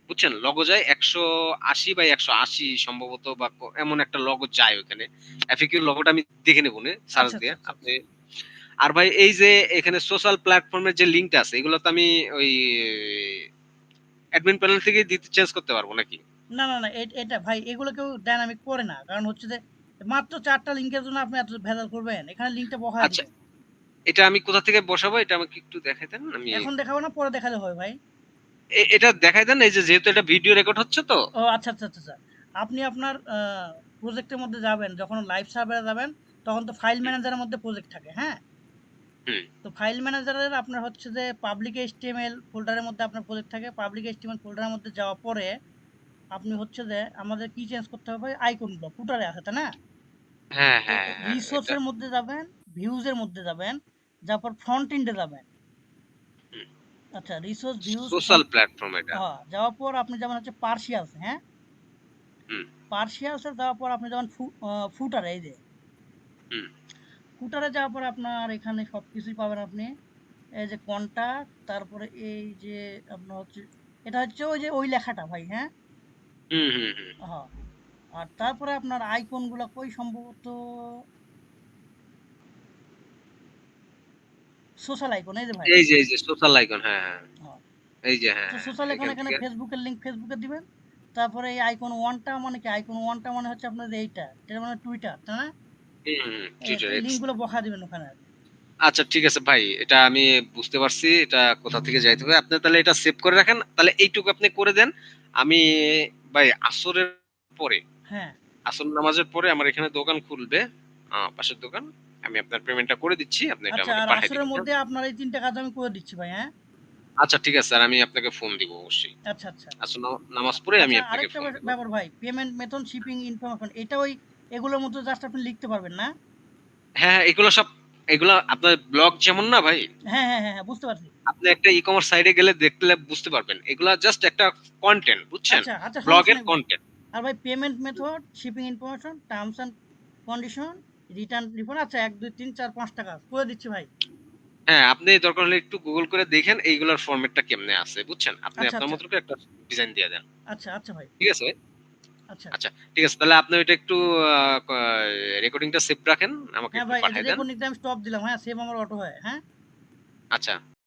বুঝছেন? লগো যায় ১৮০ বাই ১৮০ সম্ভবত বা এমন একটা লগো যায় ওখানে। FAQ এর লগোটা আমি দেখে নেব নে সার্চ আচ্ছা, আচ্ছা, দিয়ে। আচ্ছা, আপনি আচ্ছা। আর ভাই এই যে এখানে সোশ্যাল প্ল্যাটফর্ম এর যে লিংকটা আছে এগুলো তো আমি ওই অ্যাডমিন প্যানেল থেকে দিতে চেঞ্জ করতে পারবো নাকি? না, না, না। এটা ভাই এগুলো কেউ ডায়নামিক করে না। কারণ হচ্ছে যে মাত্র ৪ টা লিঙ্কের জন্য আপনি এত ভেজাল করবেন? এখানে লিঙ্কটা বহায় আচ্ছা, দিবেন। এটা আমি কোথা থেকে বসাবো এটা আমাকে একটু দেখাই দেন। আমি এখন দেখাবো না পরে দেখালে হবে ভাই। এটা দেখাই দেন এই যে যেহেতু এটা ভিডিও রেকর্ড হচ্ছে তো। ও আচ্ছা, আচ্ছা, আচ্ছা, আচ্ছা। আপনি আপনার প্রজেক্টের মধ্যে যাবেন, যখন লাইভ সার্ভারে যাবেন তখন তো ফাইল হুম, ম্যানেজারের মধ্যে প্রজেক্ট থাকে, হ্যাঁ? হুম, তো ফাইল ম্যানেজারের আপনার হচ্ছে যে পাবলিক এইচটিএমএল ফোল্ডারের মধ্যে আপনার প্রজেক্ট থাকে। পাবলিক এইচটিএমএল ফোল্ডারের মধ্যে যাওয়ার পরে আপনি হচ্ছে যে আমাদের কি চেঞ্জ করতে হবে? আইকনগুলো ফুটারে আছে, তাই না? হ্যাঁ, তো হ্যাঁ, হ্যাঁ, রিসোর্স এটা এর মধ্যে যাবেন, ভিউজ এর মধ্যে যাবেন, যাওয়ার পর ফ্রন্ট এন্ডে যাবেন। হুম, আচ্ছা resource views social front platform এটা। যাওয়ার পর আপনি যেমন হচ্ছে পার্সিয়ালস, হ্যাঁ? হুম, পার্সিয়ালস এ যাওয়ার পর আপনি যেমন ফুটারে এই যে হুম, ফুটারে যাওয়ার পর আপনার এখানে সবকিছুই পাবেন আপনি। এই যে কন্টাক্ট, তারপরে এই যে আপনার হচ্ছে এটা হচ্ছে ওই যে ওই লেখাটা ভাই, হ্যাঁ? হুম, হুম, হুম। হ্যাঁ। আর তারপরে আপনার আইকন গুলা কই সম্ভবত সোশ্যাল আইকন এই যে ভাই। এই যে সোশ্যাল আইকন, হ্যাঁ, হ্যাঁ। হ্যাঁ। এই যে হ্যাঁ, আচ্ছা হ্যাঁ, সোশ্যাল আইকন এখান এখানে থেকে ফেসবুকের লিংক ফেসবুকে দিবেন। তারপরে এই আইকন 1 টা মানে কি? আইকন 1 টা মানে হচ্ছে আপনার এইটা। এটা মানে টুইটার, তাই না? হুম, হুম, তো টুইটার এই এক্স। লিংক গুলো বহায় দিবেন ওখানে আরকি। আচ্ছা ঠিক আছে ভাই। এটা আমি বুঝতে পারছি এটা কোথা থেকে যাইতে হবে। আপনি তাহলে এটা সেভ করে রাখেন। তাহলে এইটুকু আপনি করে দেন। আমি ভাই আসরের পরে, হ্যাঁ। আসর নামাজের পরে আমার এখানে দোকান খুলবে। পাশের দোকান। আমি আপনার পেমেন্টটা করে দিচ্ছি। আপনি এটা আচ্ছা আমাকে আর পাঠায় আসরের দিবেন, হ্যাঁ? মধ্যে আপনার এই ৩ টা কাজ আমি করে দিচ্ছি ভাই, হ্যাঁ? আচ্ছা ঠিক আছে। আর আমি আপনাকে ফোন দিব অবশ্যই। আচ্ছা, আচ্ছা। আসর নামাজ পড়ে আমি আচ্ছা আপনাকে আরেকটা ফোন দিব। ব্যাপার ভাই, পেমেন্ট মেথড, শিপিং ইনফরমেশন এটা ওই এগুলোর মধ্যে জাস্ট আপনি লিখতে পারবেন না? হ্যাঁ, হ্যাঁ, এগুলো আপনার ব্লগ যেমন না ভাই? হ্যাঁ, হ্যাঁ, হ্যাঁ, হ্যাঁ, বুঝতে পারছি। আপনি একটা ই-কমার্স সাইটে গেলে দেখলে বুঝতে পারবেন। এগুলা জাস্ট একটা কনটেন্ট বুঝছেন? আচ্ছা, আচ্ছা সমস্যা ব্লগের নাই ভাই। কনটেন্ট। আর ভাই payment method, shipping information, terms and condition, return refund আচ্ছা ১, ২, ৩, ৪, ৫ টা কাজ করে দিচ্ছি ভাই। হ্যাঁ, আপনি দরকার হলে একটু গুগল করে দেখেন এইগুলার ফরমেটটা কেমনে আছে, বুঝছেন? আপনি আচ্ছা, আপনার আচ্ছা। মতো করে একটা ডিজাইন দিয়ে দেন। আচ্ছা, আচ্ছা ভাই। ঠিক আছে ভাই? আচ্ছা। আচ্ছা, ঠিক আছে। তাহলে আপনি ওইটা একটু আ ক রেকর্ডিংটা সেভ রাখেন। আমাকে হ্যাঁ একটু ভাই, এই যে পাঠায় দেন। রেকর্ডিংটা আমি স্টপ দিলাম, হ্যাঁ? সেভ আমার অটো হয়, হ্যাঁ? আচ্ছা।